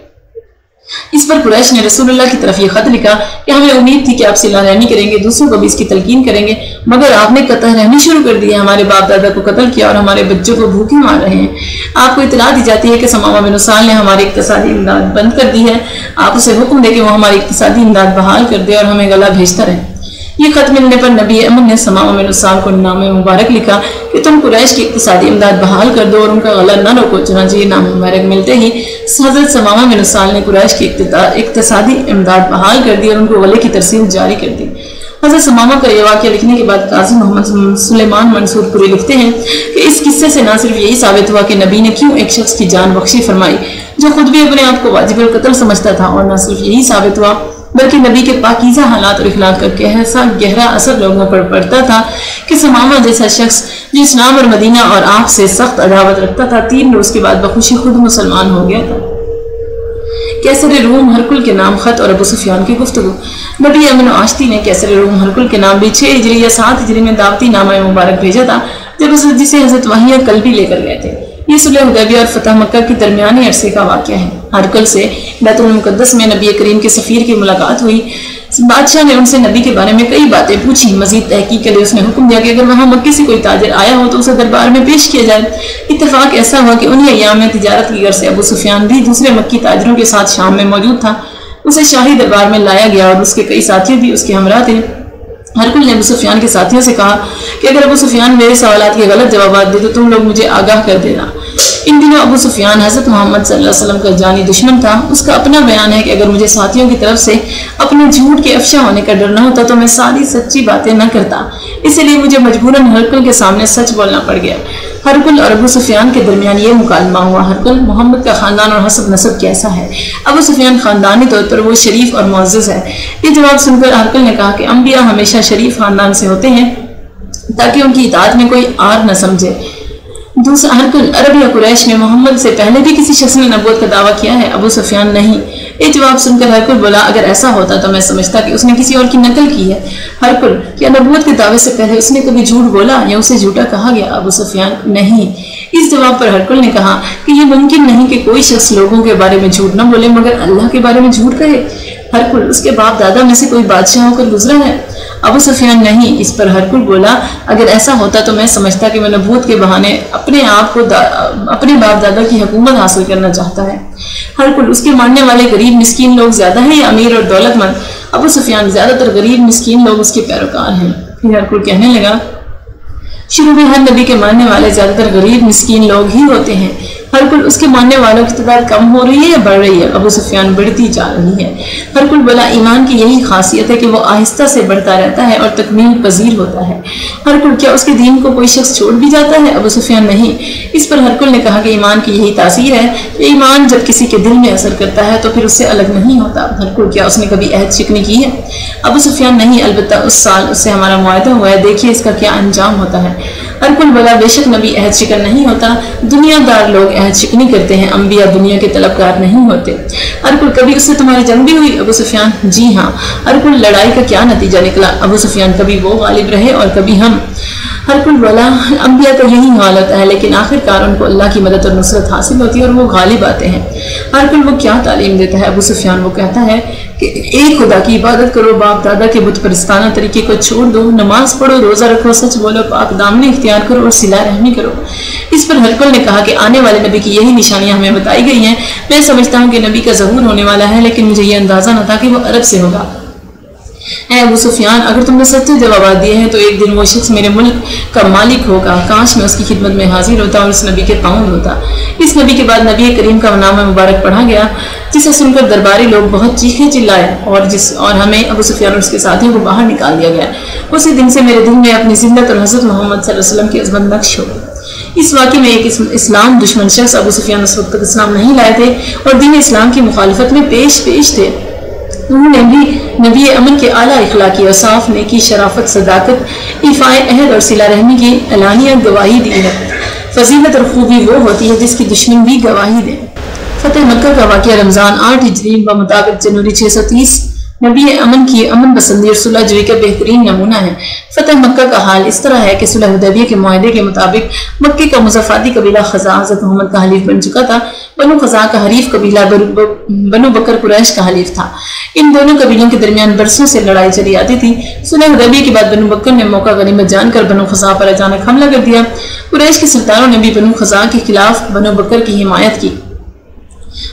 اس پر قریش نے رسول اللہ کی طرف یہ خط لکھا کہ ہمیں امید تھی کہ آپ صلہ رحمی کریں گے، دوسروں کو بھی اس کی تلقین کریں گے، مگر آپ نے قطع رحمی شروع کر دی ہے، ہمارے باپ دادا کو قتل کیا اور ہمارے بچوں کو بھوکے مار رہے ہیں۔ آپ کو اطلاع دی جاتی ہے کہ ثمامہ بن اسال نے ہماری اقتصادی امداد بند کر دی ہے، آپ اسے حکم دے کہ وہ ہماری اقتصادی امداد بحال کر دے اور ہمیں غلہ بھیجتا رہے۔ یہ خط ملنے پر نبی امن نے ثمامہ بن اسال کو نام مبارک لکھا کہ تم قریش کی اقتصادی امداد بحال کر دو اور ان کا غلہ نہ روکو۔ چنانچہ یہ نام مبارک ملتے ہی حضرت ثمامہ بن اسال نے قریش کی اقتصادی امداد بحال کر دی اور ان کو غلے کی ترسیل جاری کر دی۔ حضرت ثمامہ کا یہ واقعہ لکھنے کے بعد قاضی محمد سلیمان منصور پوری لکھتے ہیں کہ اس قصے سے نہ صرف یہی ثابت ہوا کہ نبی نے کیوں ایک شخص کی جان بخشی فرمائی جو خود بھی اپنے آپ کو واجب القتل سمجھتا تھا، اور نہ صرف یہی ثابت ہوا بلکہ نبی کے پاکیزہ حالات اور اخلاق کا کیسا گہرا اثر لوگوں پر پڑتا تھا کہ ثمامہ جیسا شخص جو اسلام اور مدینہ اور آپ سے سخت عداوت رکھتا تھا 3 روز کے بعد بخوشی خود مسلمان ہو گیا تھا۔ کیسر روم ہرکل کے نام خط اور ابو سفیان کی گفتگو۔ نبی امن و آشتی نے کیسر روم ہرکل کے نام بھی 6 ہجری یا 7 ہجری میں دعوتی نامہ مبارک بھیجا تھا جسے حضرت وحیہ کلبی لے کر گئے تھے۔ یہ صلح حدیبیہ اور فتح مکہ کے درمیانی عرصے کا واقعہ ہے۔ ہرکل سے بیت المقدس میں نبی کریم کے سفیر کی ملاقات ہوئی۔ بادشاہ نے ان سے نبی کے بارے میں کئی باتیں پوچھی۔ مزید تحقیق کے لیے اس نے حکم دیا کہ اگر وہاں مکے سے کوئی تاجر آیا ہو تو اسے دربار میں پیش کیا جائے۔ اتفاق ایسا ہوا کہ انہی ایام میں تجارت کی غرض سے ابو سفیان بھی دوسرے مکی تاجروں کے ساتھ شام میں موجود تھا۔ اسے شاہی دربار میں لایا گیا اور اس کے کئی ساتھی بھی اس کے ہمراہ تھے۔ ہرکل نے ابو سفیان کے ساتھیوں سے کہا کہ اگر ابو سفیان میرے سوالات کے غلط جوابات دے تو تم لوگ مجھے آگاہ کر دینا۔ ان دنوں ابو سفیان حضرت محمد صلی اللہ علیہ وسلم کا جانی دشمن تھا۔ اس کا اپنا بیان ہے کہ اگر مجھے ساتھیوں کی طرف سے اپنے جھوٹ کے افشا ہونے کا ڈر نہ ہوتا تو میں ساری سچی باتیں نہ کرتا، اسی لیے مجھے مجبوراً ہرکل کے سامنے سچ بولنا پڑ گیا۔ ہرکل اور ابو سفیان کے درمیان یہ مکالمہ ہوا۔ ہرکل: محمد کا خاندان اور حسب نسب کیسا ہے؟ ابو سفیان: خاندانی طور پر وہ شریف اور معزز ہے۔ یہ جواب سن کر ہرکل نے کہا کہ انبیاء ہمیشہ شریف خاندان سے ہوتے ہیں تاکہ ان کی اطاعت میں کوئی آر نہ سمجھے۔ دوسرا ہرکل: عرب یا قریش میں محمد سے پہلے بھی کسی شخص نے نبوت کا دعویٰ کیا ہے؟ ابو سفیان: نہیں۔ یہ جواب سن کر ہرکل بولا: اگر ایسا ہوتا تو میں سمجھتا کہ اس نے کسی اور کی نقل کی ہے۔ ہرکل: کیا نبوت کے دعوے سے پہلے اس نے کبھی جھوٹ بولا یا اسے جھوٹا کہا گیا؟ ابو سفیان: نہیں۔ اس جواب پر ہرکل نے کہا کہ یہ ممکن نہیں کہ کوئی شخص لوگوں کے بارے میں جھوٹ نہ بولے مگر اللہ کے بارے میں جھوٹ کہے۔ ہرکل: اس کے باپ دادا میں سے کوئی بادشاہ ہو کر گزرا ہے؟ ابو سفیان: نہیں۔ اس پر ہرکل بولا: اگر ایسا ہوتا تو میں سمجھتا کہ وہ نبوت کے بہانے اپنے باپ دادا کی حکومت حاصل کرنا چاہتا ہے۔ ہرکل: اس کے ماننے والے غریب مسکین لوگ زیادہ ہیں یا امیر اور دولت مند؟ ابو سفیان: زیادہ تر غریب مسکین لوگ اس کے پیروکار ہیں۔ پھر ہرکل کہنے لگا: شروع میں ہر نبی کے ماننے والے زیادہ تر غریب مسکین لوگ ہی ہوتے ہیں۔ ہرکل: اس کے ماننے والوں کی تعداد کم ہو رہی ہے یا بڑھ رہی ہے؟ ابو سفیان: بڑھتی جا رہی ہے۔ ہرکل بولا: ایمان کی یہی خاصیت ہے کہ وہ آہستہ سے بڑھتا رہتا ہے اور تکمیل پذیر ہوتا ہے۔ ہرکل: کیا اس کے دین کو کوئی شخص چھوڑ بھی جاتا ہے؟ ابو سفیان: نہیں۔ اس پر ہرکل نے کہا کہ ایمان کی یہی تاثیر ہے کہ ایمان جب کسی کے دل میں اثر کرتا ہے تو پھر اس سے الگ نہیں ہوتا۔ ہرکل: کیا اس نے کبھی عہد شکنی کی ہے؟ ابو سفیان: نہیں، البتہ اس سال اس سے ہمارا معاہدہ ہوا ہے، دیکھیے اس کا کیا انجام ہوتا ہے۔ ہرکل بولا: بے شک نبی عہد شکن نہیں ہوتا، دنیا دار لوگ عہد شکنی کرتے ہیں، انبیاء دنیا کے طلبگار نہیں ہوتے۔ ہرکل: کبھی اس سے تمہاری جنگ بھی ہوئی؟ ابو سفیان: جی ہاں۔ ہرکل: لڑائی کا کیا نتیجہ نکلا؟ ابو سفیان: کبھی وہ غالب رہے اور کبھی ہم۔ ہرکل بولا: انبیاء کا یہی حال ہوتا ہے، لیکن آخر کار ان کو اللہ کی مدد اور نصرت حاصل ہوتی ہے اور وہ غالب آتے ہیں۔ ہرکل: وہ کیا تعلیم دیتا ہے؟ ابو سفیان: وہ کہتا ہے کہ ایک خدا کی عبادت کرو، باپ دادا کے بت پرستانہ طریقے کو چھوڑ دو، نماز پڑھو، روزہ رکھو، سچ بولو، پاک دامنی اختیار کرو اور صلہ رحمی کرو۔ اس پر ہرکل نے کہا کہ آنے والے نبی کی یہی نشانیاں ہمیں بتائی گئی ہیں۔ میں سمجھتا ہوں کہ نبی کا ظہور ہونے والا ہے، لیکن مجھے یہ اندازہ نہ تھا کہ وہ عرب سے ہوگا۔ اے ابو سفیان، اگر تم نے سچے جوابات دیے ہیں تو ایک دن وہ شخص میرے ملک کا مالک ہوگا، کاش میں اس کی خدمت میں حاضر ہوتا اور اس نبی کے پاؤں ہوتا۔ اس نبی کے بعد نبی کریم کا نام مبارک پڑھا گیا، جسے سن کر درباری لوگ بہت چیخے چلائے اور ہمیں ابو سفیان اور اس کے ساتھیوں کو باہر نکال دیا گیا۔ اسی دن سے میرے دل میں اپنی ذلت اور حضرت محمد صلی اللہ علیہ وسلم کی عظمت نقش ہو گئی۔ اس واقعے میں ایک اسلام دشمن شخص ابو سفیان اس وقت تک اسلام نہیں لائے تھے اور دین اسلام کی مخالفت میں پیش تھے۔ انہوں نے بھی نبی امن کے اعلیٰ اخلاقی اوصاف نیکی، شرافت، صداقت، ایفائے عہد اور صلہ رحمی کی اعلانیہ گواہی دی ہے۔ فضیلت اور خوبی وہ ہوتی ہے جس کی دشمن بھی گواہی دے۔ فتح مکہ کا واقعہ رمضان 8 ہجری بمطابق جنوری 630 نبی امن کی امن پسندی اور صلح جوئی کا بہترین نمونہ ہے۔ فتح مکہ کا حال اس طرح ہے کہ صلح حدیبیہ کے معاہدے کے مطابق مکے کا مضافاتی قبیلہ خزاع حضرت محمد کا حلیف بن چکا تھا۔ بنو خزاع کا حریف قبیلہ بنو بکر قریش کا حلیف تھا۔ ان دونوں قبیلوں کے درمیان برسوں سے لڑائی چلی آتی تھی۔ صلح حدیبیہ کے بعد بنو بکر نے موقع غنیمت جان کر بنو خزاع پر اچانک حملہ کر دیا۔ قریش کے سلطانوں نے بھی بنو خزاع کے خلاف بنو بکر کی حمایت کی،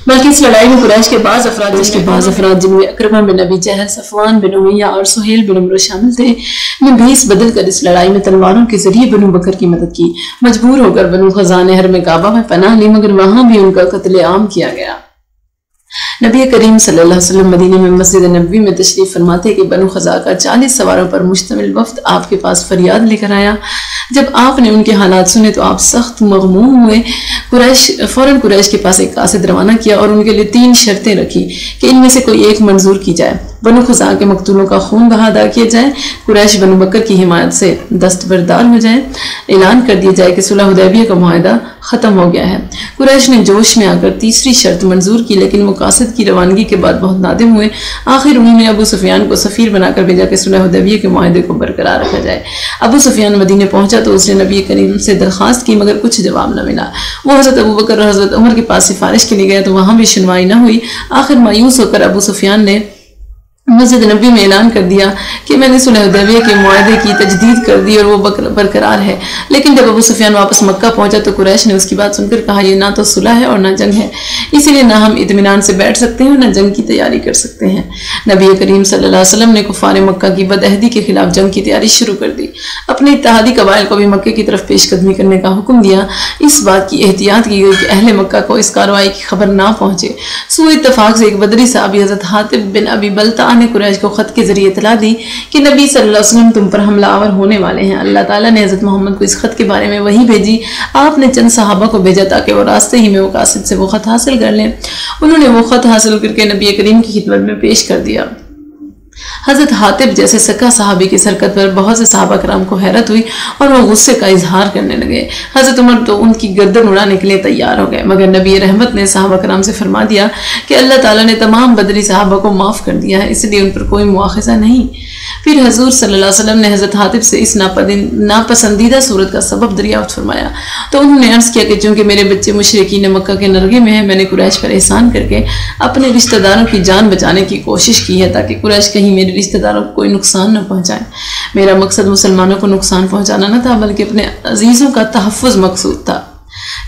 بلکہ اس لڑائی میں قریش کے بعض افراد جن میں اکرمہ بن ابی جہل، صفوان بن امیہ اور سہیل بن عمرو شامل تھے، نے بھیس بدل کر اس لڑائی میں تلواروں کے ذریعے بنو بکر کی مدد کی۔ مجبور ہو کر بنو خزاع نے حرم کعبہ میں پناہ لی، مگر وہاں بھی ان کا قتل عام کیا گیا۔ نبی کریم صلی اللہ علیہ وسلم مدینہ میں مسجد نبوی میں تشریف فرماتے کہ بنو خزاع کا 40 سواروں پر مشتمل وفد آپ کے پاس فریاد لے کر آیا۔ جب آپ نے ان کے حالات سنے تو آپ سخت مغموم ہوئے۔ فوراً قریش کے پاس ایک قاصد روانہ کیا اور ان کے لیے 3 شرطیں رکھی کہ ان میں سے کوئی ایک منظور کی جائے۔ بنو خزاع کے مقتولوں کا خون بہا ادا کیا جائے، قریش بنو بکر کی حمایت سے دستبردار ہو جائے، اعلان کر دیا جائے کہ صلح حدیبیہ کا معاہدہ ختم ہو گیا ہے۔ قریش نے جوش میں آ کر تیسری شرط منظور کی، لیکن وہ قاصد کی روانگی کے بعد بہت نادم ہوئے۔ آخر انہوں نے ابو سفیان کو سفیر بنا کر بھیجا کہ صلح حدیبیہ کے معاہدے کو برقرار رکھا جائے۔ ابو سفیان مدینے پہنچا تو اس نے نبی کریم سے درخواست کی، مگر کچھ جواب نہ ملا۔ وہ حضرت ابو بکر اور حضرت عمر کے پاس سفارش کے لیے گیا تو وہاں بھی سنوائی نہ ہوئی۔ آخر مایوس ہو کر ابو سفیان نے مسجد نبی میں اعلان کر دیا کہ میں نے صلح حدیبیہ کے معاہدے کی تجدید کر دی اور وہ برقرار ہے۔ لیکن جب ابو سفیان واپس مکہ پہنچا تو قریش نے اس کی بات سن کر کہا، یہ نہ تو صلح ہے اور نہ جنگ ہے، اسی لیے نہ ہم اطمینان سے بیٹھ سکتے ہیں اور نہ جنگ کی تیاری کر سکتے ہیں۔ نبی کریم صلی اللہ علیہ وسلم نے کفار مکہ کی بدعہدی کے خلاف جنگ کی تیاری شروع کر دی۔ اپنے اتحادی قبائل کو بھی مکے کی طرف پیش قدمی کرنے کا حکم دیا۔ اس بات کی احتیاط کی گئی کہ اہل مکہ کو اس کارروائی کی خبر نہ پہنچے۔ سوء اتفاق سے ایک بدری صحابی حضرت حاطب بن ابی بلتع نے قریش کو خط کے ذریعے اطلاع دی کہ نبی صلی اللہ علیہ وسلم تم پر حملہ آور ہونے والے ہیں۔ اللہ تعالیٰ نے حضرت محمد کو اس خط کے بارے میں وحی بھیجی۔ آپ نے چند صحابہ کو بھیجا تاکہ وہ راستے ہی میں وہ قاصد سے وہ خط حاصل کر لیں۔ انہوں نے وہ خط حاصل کر کے نبی کریم کی خدمت میں پیش کر دیا۔ حضرت حاطب جیسے سکا صحابی کی حرکت پر بہت سے صحابہ کرام کو حیرت ہوئی اور وہ غصے کا اظہار کرنے لگے۔ حضرت عمر تو ان کی گردن اڑانے کے لیے تیار ہو گئے، مگر نبی رحمت نے صحابہ کرام سے فرما دیا کہ اللہ تعالیٰ نے تمام بدری صحابہ کو معاف کر دیا ہے، اس لیے ان پر کوئی مواخذہ نہیں۔ پھر حضور صلی اللہ علیہ وسلم نے حضرت حاطب سے اس ناپسندیدہ صورت کا سبب دریافت فرمایا تو انہوں نے عرض کیا کہ چونکہ میرے بچے مشرکین مکہ کے نرغے میں ہیں، میں نے قریش پر احسان کر کے اپنے رشتہ داروں کی جان بچانے کی کوشش کی ہے تاکہ قریش کہیں میرے رشتہ داروں کو کوئی نقصان نہ پہنچائے۔ میرا مقصد مسلمانوں کو نقصان پہنچانا نہ تھا بلکہ اپنے عزیزوں کا تحفظ مقصود تھا۔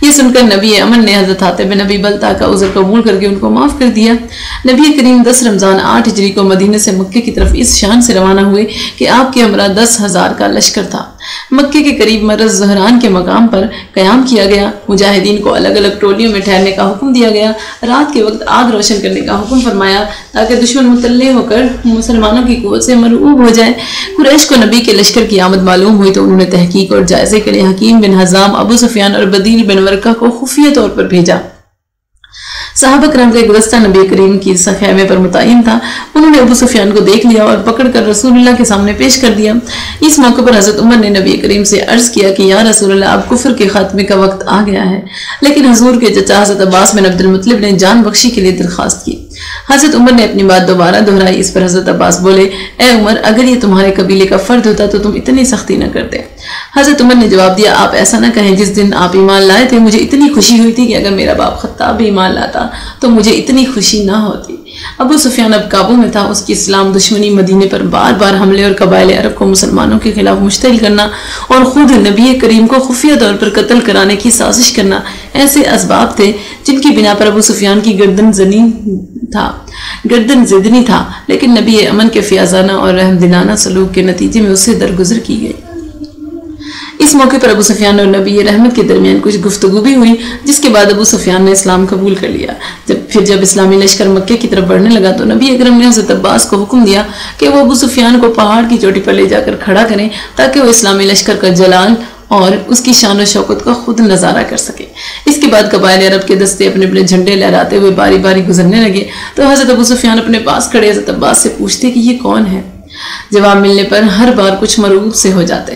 یہ سن کر نبی امن نے حضرت حاطب بن ابی بلتع کا عذر قبول کر کے ان کو معاف کر دیا۔ نبی کریم 10 رمضان 8 ہجری کو مدینہ سے مکے کی طرف اس شان سے روانہ ہوئے کہ آپ کے ہمراہ 10,000 کا لشکر تھا۔ مکے کے قریب مرز زہران کے مقام پر قیام کیا گیا۔ مجاہدین کو الگ الگ ٹولیوں میں ٹھہرنے کا حکم دیا گیا۔ رات کے وقت آگ روشن کرنے کا حکم فرمایا تاکہ دشمن مطلع ہو کر مسلمانوں کی قوت سے مرعوب ہو جائے۔ قریش کو نبی کے لشکر کی آمد معلوم ہوئی تو انہوں نے تحقیق اور جائزے کے لیے حکیم بن حزام، ابو سفیان اور بدیل بن ورقہ کو خفیہ طور پر بھیجا۔ صحابہ کرام کا ایک دستہ نبی کریم کی خیمے پر متعین تھا۔ انہوں نے ابو سفیان کو دیکھ لیا اور پکڑ کر رسول اللہ کے سامنے پیش کر دیا۔ اس موقع پر حضرت عمر نے نبی کریم سے عرض کیا کہ یا رسول اللہ، اب کفر کے خاتمے کا وقت آ گیا ہے، لیکن حضور کے چچا حضرت عباس بن عبد المطلب نے جان بخشی کے لیے درخواست کی۔ حضرت عمر نے اپنی بات دوبارہ دہرائی۔ اس پر حضرت عباس بولے، اے عمر، اگر یہ تمہارے قبیلے کا فرد ہوتا تو تم اتنی سختی نہ کرتے۔ حضرت عمر نے جواب دیا، آپ ایسا نہ کہیں، جس دن آپ ایمان لائے تھے مجھے اتنی خوشی ہوئی تھی کہ اگر میرا باپ خطاب بھی ایمان لاتا تو مجھے اتنی خوشی نہ ہوتی۔ ابو سفیان اب قابو میں تھا۔ اس کی اسلام دشمنی، مدینے پر بار بار حملے اور قبائل عرب کو مسلمانوں کے خلاف مشتعل کرنا اور خود نبی کریم کو خفیہ طور پر قتل کرانے کی سازش کرنا ایسے اسباب تھے جن کی بنا پر ابو سفیان کی گردن زدنی تھا، لیکن نبی امن کے فیاضانہ اور رحم دلانہ سلوک کے نتیجے میں اسے درگزر کی گئی۔ اس موقع پر ابو سفیان اور نبی رحمت کے درمیان کچھ گفتگو بھی ہوئی، جس کے بعد ابو سفیان نے اسلام قبول کر لیا۔ جب اسلامی لشکر مکے کی طرف بڑھنے لگا تو نبی اکرم نے حضرت عباس کو حکم دیا کہ وہ ابو سفیان کو پہاڑ کی چوٹی پر لے جا کر کھڑا کریں تاکہ وہ اسلامی لشکر کا جلال اور اس کی شان و شوکت کا خود نظارہ کر سکے۔ اس کے بعد قبائل عرب کے دستے اپنے اپنے جھنڈے لہراتے ہوئے باری باری گزرنے لگے تو حضرت ابو سفیان اپنے پاس کھڑے حضرت عباس سے پوچھتے کہ یہ کون ہے؟ جواب ملنے پر ہر بار کچھ مرعوب سے ہو جاتے۔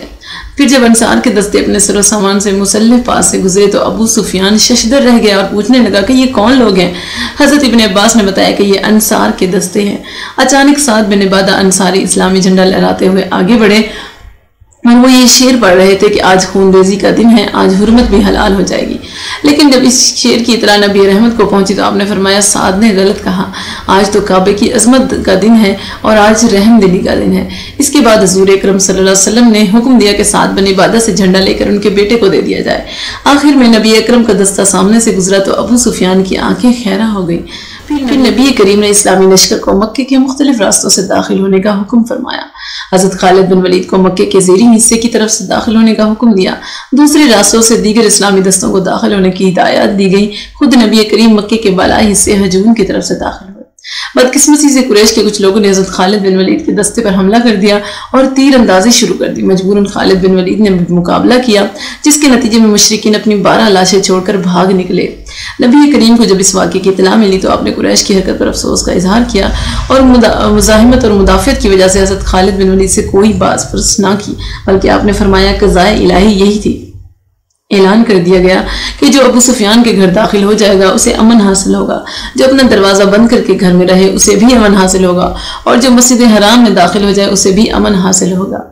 پھر جب انصار کے دستے اپنے سر و سامان سے مسلح پاس سے گزرے تو ابو سفیان ششدر رہ گیا اور پوچھنے لگا کہ یہ کون لوگ ہیں؟ حضرت ابن عباس نے بتایا کہ یہ انصار کے دستے ہیں۔ اچانک سعد بن عبادہ انصاری اسلامی جھنڈا لہراتے ہوئے آگے بڑھے اور وہ یہ شعر پڑھ رہے تھے کہ آج خون ریزی کا دن ہے، آج حرمت بھی حلال ہو جائے گی۔ لیکن جب اس شعر کی اطلاع نبی رحمت کو پہنچی تو آپ نے فرمایا سعد نے غلط کہا، آج تو کعبے کی عظمت کا دن ہے اور آج رحم دلی کا دن ہے۔ اس کے بعد حضور اکرم صلی اللہ علیہ وسلم نے حکم دیا کہ سعد بن عبادہ سے جھنڈا لے کر ان کے بیٹے کو دے دیا جائے۔ آخر میں نبی اکرم کا دستہ سامنے سے گزرا تو ابو سفیان کی آنکھیں خیرہ ہو گئی۔ پھر نبی کریم نے اسلامی لشکر کو مکے کے مختلف راستوں سے داخل ہونے کا حکم فرمایا۔ حضرت خالد بن ولید کو مکے کے زیریں حصے کی طرف سے داخل ہونے کا حکم دیا، دوسرے راستوں سے دیگر اسلامی دستوں کو داخل ہونے کی ہدایت دی گئی۔ خود نبی کریم مکے کے بالائی حصے ہجون کی طرف سے داخل ہوئے۔ بدقسمتی سے قریش کے کچھ لوگوں نے حضرت خالد بن ولید کے دستے پر حملہ کر دیا اور تیر اندازی شروع کر دی۔ مجبوراً خالد بن ولید نے مقابلہ کیا، جس کے نتیجے میں مشرکین اپنی 12 لاشیں چھوڑ کر بھاگ نکلے۔ نبی کریم کو جب اس واقعے کی اطلاع ملی تو آپ نے قریش کی حرکت پر افسوس کا اظہار کیا اور مزاحمت اور مدافعت کی وجہ سے حضرت خالد بن ولید سے کوئی باز پرس نہ کی، بلکہ آپ نے فرمایا قضائے الہی یہی تھی۔ اعلان کر دیا گیا کہ جو ابو سفیان کے گھر داخل ہو جائے گا اسے امن حاصل ہوگا، جو اپنا دروازہ بند کر کے گھر میں رہے اسے بھی امن حاصل ہوگا، اور جو مسجد حرام میں داخل ہو جائے اسے بھی امن حاصل ہوگا۔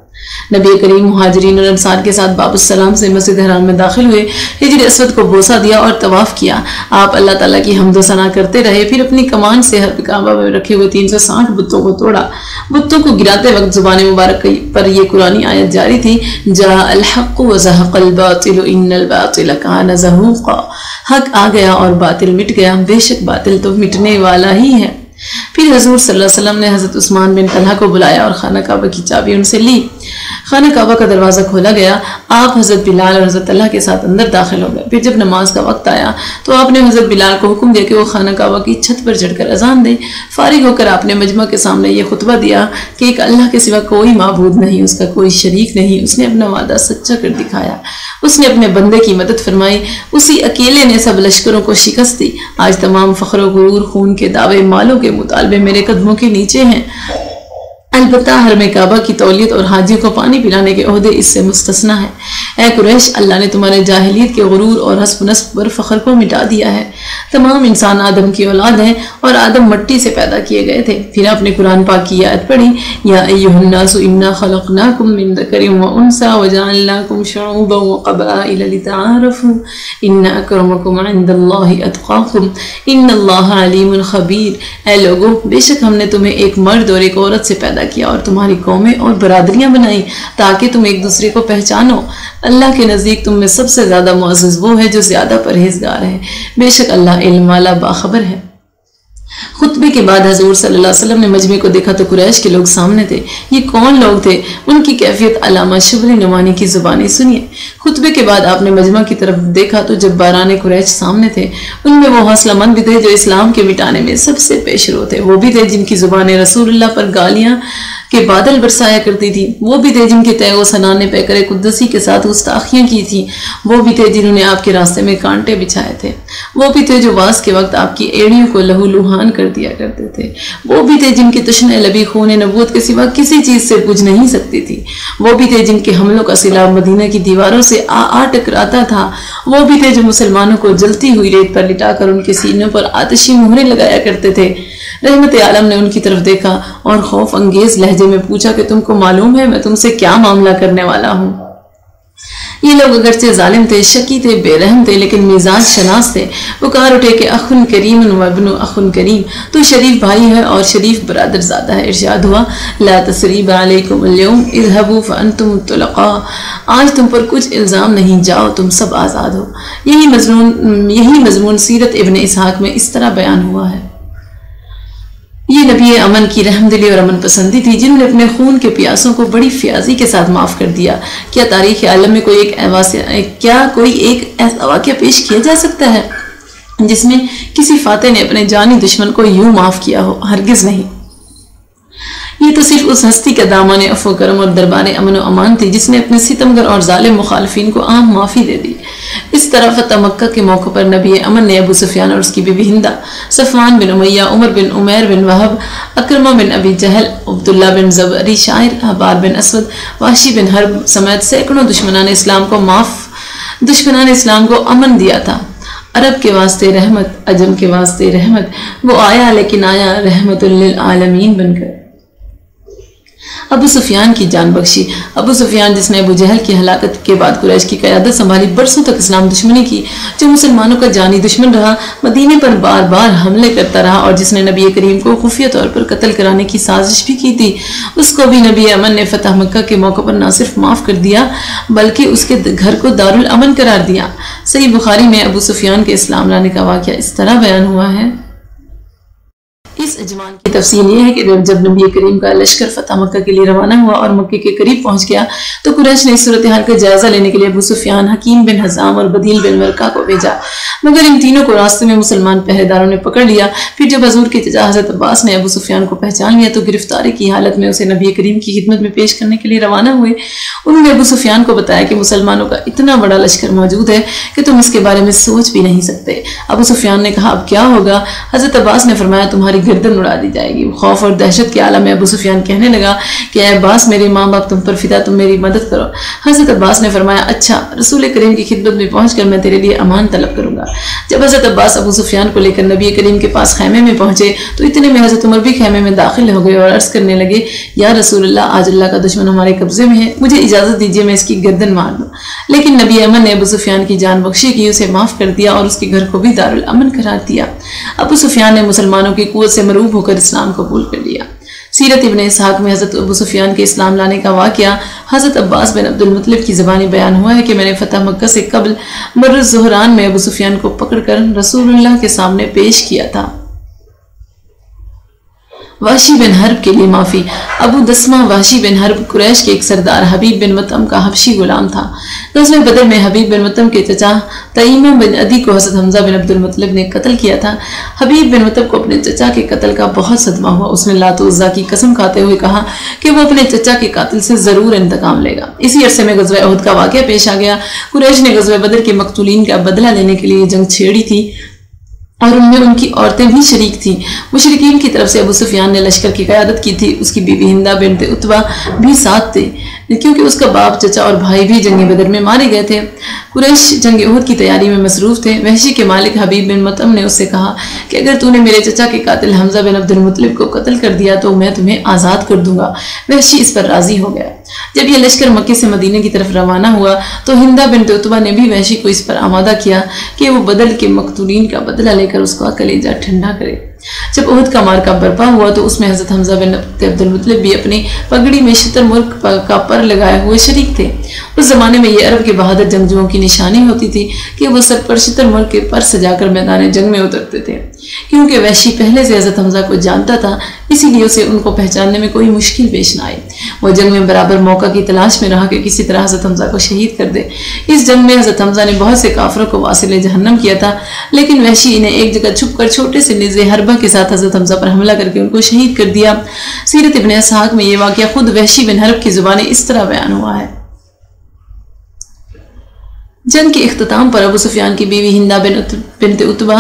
نبی کریم مہاجرین اور انصار کے ساتھ باب السلام سے مسجد حرام میں داخل ہوئے، حجر اسود کو بوسہ دیا اور طواف کیا۔ آپ اللہ تعالیٰ کی حمد و ثنا کرتے رہے، پھر اپنی کمان سے حرم کعبہ میں رکھے ہوئے 360 بتوں کو توڑا۔ بتوں کو گراتے وقت زبان مبارک پر یہ قرآنی آیت جاری تھی، جاء الحق وزهق الباطل ان الباطل كان زهوقا، حق آ گیا اور باطل مٹ گیا، بے شک باطل تو مٹنے والا ہی ہے۔ پھر حضور صلی اللہ علیہ وسلم نے حضرت عثمان بن طلحہ کو بلایا اور خانہ کعبہ کی چابی ان سے لی۔ خانہ کعبہ کا دروازہ کھولا گیا، آپ حضرت بلال اور حضرت طلحہ کے ساتھ اندر داخل ہو گئے۔ پھر جب نماز کا وقت آیا تو آپ نے حضرت بلال کو حکم دیا کہ وہ خانہ کعبہ کی چھت پر چڑھ کر اذان دے۔ فارغ ہو کر آپ نے مجمع کے سامنے یہ خطبہ دیا کہ ایک اللہ کے سوا کوئی معبود نہیں، اس کا کوئی شریک نہیں، اس نے اپنا وعدہ سچا کر دکھایا، اس نے اپنے بندے کی مدد فرمائی، اسی اکیلے نے سب لشکروں کو شکست دی۔ آج تمام فخر و غرور، خون کے دعوے، مالوں کے مطالبے میرے قدموں کے نیچے ہیں، البتہ حرم کعبہ کی تولیت اور حاجیوں کو پانی پلانے کے عہدے اس سے مستثنی ہے۔ اے قریش، اللہ نے تمہارے جاہلیت کے غرور اور حسب نسب پر فخر کو مٹا دیا ہے۔ تمام انسان آدم کی اولاد ہیں اور آدم مٹی سے پیدا کیے گئے تھے۔ پھر آپ نے قرآن پاک کی آیت پڑھی، یا ایھا الناس انا خلقناکم من ذکر وانثی وجعلناکم شعوبا وقبائل لتعارفوا ان اکرمکم عند اللہ اتقاکم ان اللہ علیم خبیر۔ اے لوگو، بے شک ہم نے تمہیں ایک مرد اور ایک عورت سے پیدا کیا اور تمہاری قومیں اور برادریاں بنائیں تاکہ تم ایک دوسرے کو پہچانو۔ اللہ کے نزدیک تم میں سب سے زیادہ معزز وہ ہے جو زیادہ پرہیزگار ہے، بے شک اللہ علم والا باخبر ہے۔ خطبے کے بعد حضور صلی اللہ علیہ وسلم نے مجمع کو دیکھا تو قریش کے لوگ سامنے تھے۔ یہ کون لوگ تھے؟ ان کی کیفیت علامہ شبلی نعمانی کی زبانی سنیے۔ خطبے کے بعد آپ نے مجمع کی طرف دیکھا تو جب باران قریش سامنے تھے، ان میں وہ حوصلہ مند بھی تھے جو اسلام کے مٹانے میں سب سے پیش رو تھے، وہ بھی تھے جن کی زبانیں رسول اللہ پر گالیاں کے بادل برسایا کرتی تھی، وہ بھی تھے جن کے تیغ و سنان نے پیکر قدسی کے ساتھ گستاخیاں کی تھیں، وہ بھی تھے جنہوں نے آپ کے راستے میں کانٹے بچھائے تھے، وہ بھی تھے جو واس کے وقت آپ کی ایڑیوں کو لہو لہان کر دیا کرتے تھے، وہ بھی تھے جن کی تشنہ لبی خون نبوت کے سوا کسی چیز سے بجھ نہیں سکتی تھی، وہ بھی تھے جن کے حملوں کا سیلاب مدینہ کی دیواروں سے آ ٹکراتا تھا، وہ بھی تھے جو مسلمانوں کو جلتی ہوئی ریت پر لٹا کر ان کے سینوں پر آتشی مہریں لگایا کرتے تھے۔ رحمت عالم نے ان کی طرف دیکھا اور خوف انگیز لہجے میں پوچھا کہ تم کو معلوم ہے میں تم سے کیا معاملہ کرنے والا ہوں؟ یہ لوگ اگرچہ ظالم تھے، شکی تھے، بے رحم تھے، لیکن مزاج شناس تھے۔ پکار اٹھے کہ اخن کریم و ابن اخن کریم، تو شریف بھائی ہے اور شریف برادر زادہ ہے۔ ارشاد ہوا، لا تثریب علیکم اليوم اذهبوا فانتم الطلقاء، آج تم پر کچھ الزام نہیں، جاؤ تم سب آزاد ہو۔ یہی مضمون سیرت ابن اسحاق میں اس طرح بیان ہوا ہے۔ یہ نبی امن کی رحمدلی اور امن پسندی تھی جنہوں نے اپنے خون کے پیاسوں کو بڑی فیاضی کے ساتھ معاف کر دیا۔ کیا تاریخ عالم میں کوئی ایک ایسا واقعہ پیش کیا جا سکتا ہے جس میں کسی فاتح نے اپنے جانی دشمن کو یوں معاف کیا ہو؟ ہرگز نہیں۔ یہ تو صرف اس ہستی کا دامن عفو کرم اور دربار امن و امان تھی جس نے اپنے ستمگر اور ظالم مخالفین کو عام معافی دے دی۔ اس طرح فتح مکہ کے موقع پر نبی امن نے ابو سفیان اور اس کی بیوی ہندہ، صفوان بن امیہ، عمر بن عمیر بن وہب، اکرمہ بن ابی جہل، عبداللہ بن زبری شاعر، حبار بن اسود، وحشی بن حرب سمیت سینکڑوں دشمنان اسلام کو امن دیا تھا۔ عرب کے واسطے رحمت، عجم کے واسطے رحمت، وہ آیا لیکن آیا رحمت للعالمین بن کر۔ ابو سفیان کی جان بخشی۔ ابو سفیان جس نے ابو جہل کی ہلاکت کے بعد قریش کی قیادت سنبھالی، برسوں تک اسلام دشمنی کی، جو مسلمانوں کا جانی دشمن رہا، مدینے پر بار بار حملے کرتا رہا اور جس نے نبی کریم کو خفیہ طور پر قتل کرانے کی سازش بھی کی تھی، اس کو بھی نبی امن نے فتح مکہ کے موقع پر نہ صرف معاف کر دیا بلکہ اس کے گھر کو دارالامن قرار دیا۔ صحیح بخاری میں ابو سفیان کے اسلام لانے کا واقعہ اس طرح بیان ہوا ہے۔ اس اجمال کی تفصیل یہ ہے کہ جب نبی کریم کا لشکر فتح مکہ کے لیے روانہ ہوا اور مکہ کے قریب پہنچ گیا تو قریش نے اس صورتحال کا جائزہ لینے کے لیے ابو سفیان، حکیم بن حزام اور بدیل بن ورقہ کو بھیجا، مگر ان تینوں کو راستے میں مسلمان پہرے داروں نے پکڑ لیا۔ پھر جب حضور کے چچا حضرت عباس نے ابو سفیان کو پہچان لیا تو گرفتاری کی حالت میں اسے نبی کریم کی خدمت میں پیش کرنے کے لیے روانہ ہوئے۔ انہوں نے ابو سفیان کو بتایا کہ مسلمانوں کا اتنا بڑا لشکر موجود ہے کہ تم اس کے بارے میں سوچ بھی نہیں سکتے۔ ابو سفیان نے کہا اب کیا ہوگا؟ حضرت عباس نے فرمایا تمہاری گردن اڑا دی جائے گی۔ خوف اور دہشت کے عالم میں ابو سفیان کہنے لگا کہ اے عباس، میرے ماں باپ تم پر فدا، تم میری مدد کرو۔ حضرت عباس نے فرمایا اچھا، رسول کریم کی خدمت میں پہنچ کر میں تیرے لیے امان طلب کروں گا۔ جب حضرت عباس ابو سفیان کو لے کر نبی کریم کے پاس خیمے میں پہنچے تو اتنے میں حضرت عمر بھی خیمے میں داخل ہو گئے اور عرض کرنے لگے یا رسول اللہ، آج اللہ کا دشمن ہمارے قبضے میں ہے، مجھے اجازت دیجیے میں اس کی گردن مار دوں۔ لیکن نبی امن نے ابو سفیان کی جان بخشی کی، اسے معاف کر دیا اور اس کے گھر کو بھی دارالامن قرار دیا۔ ابو سفیان نے مسلمانوں کی قوت سے مروب ہو کر اسلام قبول کر لیا۔ سیرت ابن اسحاق میں حضرت ابو سفیان کے اسلام لانے کا واقعہ حضرت عباس بن عبد المطلب کی زبانی بیان ہوا ہے کہ میں نے فتح مکہ سے قبل مر الزہران میں ابو سفیان کو پکڑ کر رسول اللہ کے سامنے پیش کیا تھا۔ وحشی بن حرب کے لیے معافی۔ ابو دسمہ وحشی بن حرب قریش کے ایک سردار حبیب بن مطعم کا حبشی غلام تھا۔ غزوہ بدر میں حبیب بن مطعم کے چچا تیمہ بن عدی کو حضرت حمزہ بن عبد المطلب نے قتل کیا تھا۔ حبیب بن مطعم کو اپنے چچا کے قتل کا بہت صدمہ ہوا۔ اس نے لات و عزا کی قسم کھاتے ہوئے کہا کہ وہ اپنے چچا کے قاتل سے ضرور انتقام لے گا۔ اسی عرصے میں غزوہ احد کا واقعہ پیش آ گیا۔ قریش نے غزوہ بدر کے مقتولین کا بدلہ لینے کے لیے جنگ چھیڑی تھی اور ان میں ان کی عورتیں بھی شریک تھیں۔ مشرکین کی طرف سے ابو سفیان نے لشکر کی قیادت کی تھی، اس کی بیوی ہندہ بنت عتبہ بھی ساتھ تھے کیونکہ اس کا باپ، چچا اور بھائی بھی جنگ بدر میں مارے گئے تھے۔ قریش جنگ احد کی تیاری میں مصروف تھے۔ وحشی کے مالک حبیب بن مطعم نے اس سے کہا کہ اگر تو نے میرے چچا کے قاتل حمزہ بن عبد المطلب کو قتل کر دیا تو میں تمہیں آزاد کر دوں گا۔ وحشی اس پر راضی ہو گیا۔ جب یہ لشکر مکے سے مدینے کی طرف روانہ ہوا تو ہندہ بنت عتبہ نے بھی وحشی کو اس پر آمادہ کیا کہ وہ بدل کے مقتولین کا بدلہ لے کر اس کا کلیجہ ٹھنڈا کرے۔ جب احد کا معرکہ برپا ہوا تو اس میں حضرت حمزہ بن عبد المطلب بھی اپنی پگڑی میں شتر مرغ کا پر لگائے ہوئے شریک تھے۔ اس زمانے میں یہ عرب کے بہادر جنگجوؤں کی نشانی ہوتی تھی کہ وہ سر پر شتر مرغ کے پر سجا کر میدان جنگ میں اترتے تھے۔ کیونکہ وحشی پہلے سے حضرت حمزہ کو جانتا تھا اسی لیے اسے ان کو پہچاننے میں کوئی مشکل پیش نہ آئی۔ وہ جنگ میں برابر موقع کی تلاش میں رہا کہ کسی طرح حضرت حمزہ کو شہید کر دے۔ اس جنگ میں حضرت حمزہ نے بہت سے کافروں کو واصل جہنم کیا تھا، لیکن وحشی انہیں ایک جگہ چھپ کر چھوٹے سے نیزے حربہ کے ساتھ حضرت حمزہ پر حملہ کر کے ان کو شہید کر دیا۔ سیرت ابن اسحاق میں یہ واقعہ خود وحشی بن حرب کی زبان اس طرح بیان ہوا ہے۔ جنگ کے اختتام پر ابو سفیان کی بیوی ہندہ بنت عتبہ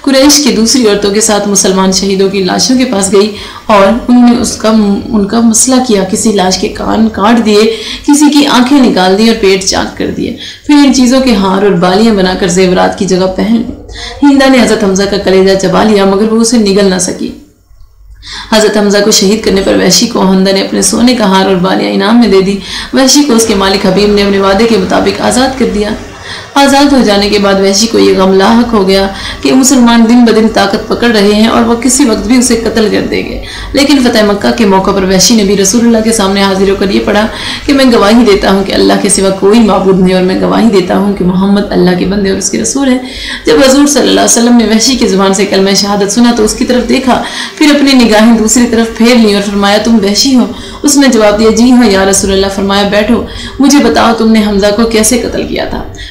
قریش کی دوسری عورتوں کے ساتھ مسلمان شہیدوں کی لاشوں کے پاس گئی اور انہوں نے ان کا مسئلہ کیا۔ کسی لاش کے کان کاٹ دیے، کسی کی آنکھیں نکال دی اور پیٹ چاک کر دیے، پھر ان چیزوں کے ہار اور بالیاں بنا کر زیورات کی جگہ پہن لی۔ ہندہ نے حضرت حمزہ کا کلیجہ چبا لیا مگر وہ اسے نگل نہ سکی۔ حضرت حمزہ کو شہید کرنے پر وحشی کو ہندہ نے اپنے سونے کا ہار اور بالیاں انعام میں دے دی۔ وحشی کو اس کے مالک حبیب نے اپنے وعدے کے مطابق آزاد کر دیا۔ آزاد ہو جانے کے بعد وحشی کو یہ غم لاحق ہو گیا کہ مسلمان دن بدن طاقت پکڑ رہے ہیں اور وہ کسی وقت بھی اسے قتل کر دیں گے۔ لیکن فتح مکہ کے موقع پر وحشی نے بھی رسول اللہ کے سامنے حاضر ہو کر یہ پڑھا کہ میں گواہی دیتا ہوں کہ اللہ کے سوا کوئی معبود نہیں اور میں گواہی دیتا ہوں کہ محمد اللہ کے بندے اور اس کے رسول ہیں۔ جب حضور صلی اللہ علیہ وسلم نے وحشی کی زبان سے کلمہ شہادت سنا تو اس کی طرف دیکھا، پھر اپنی نگاہیں دوسری طرف پھیر لیں اور فرمایا تم وحشی ہو؟ اس نے جواب دیا جی ہاں یا رسول اللہ۔ فرمایا بیٹھو، مجھے بتاؤ تم نے حمزہ کو کیسے قتل کیا تھا؟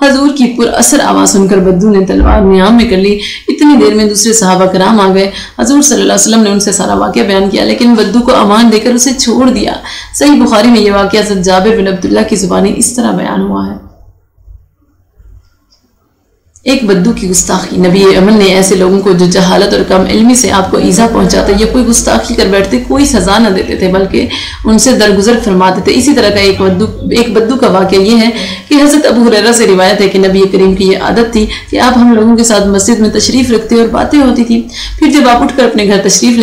حضور کی پر اثر آواز سن کر بدو نے تلوار نیام میں کر لی۔ اتنی دیر میں دوسرے صحابہ کرام آ گئے۔ حضور صلی اللہ علیہ وسلم نے ان سے سارا واقعہ بیان کیا، لیکن بدو کو امان دے کر اسے چھوڑ دیا۔ صحیح بخاری میں یہ واقعہ حضرت جابر بن عبداللہ کی زبانی اس طرح بیان ہوا ہے۔ ایک بدو کی گستاخی۔ نبی امن نے ایسے لوگوں کو جو جہالت اور کم علمی سے آپ کو ایذا پہنچاتے یا کوئی گستاخی کر بیٹھتے کوئی سزا نہ دیتے تھے، بلکہ ان سے درگزر فرماتے تھے۔ اسی طرح کا ایک بدو کا واقعہ یہ ہے کہ حضرت ابو ہریرہ سے روایت ہے کہ نبی کریم کی یہ عادت تھی کہ آپ ہم لوگوں کے ساتھ مسجد میں تشریف رکھتے اور باتیں ہوتی تھی، پھر جب آپ اٹھ کر اپنے گھر تشریف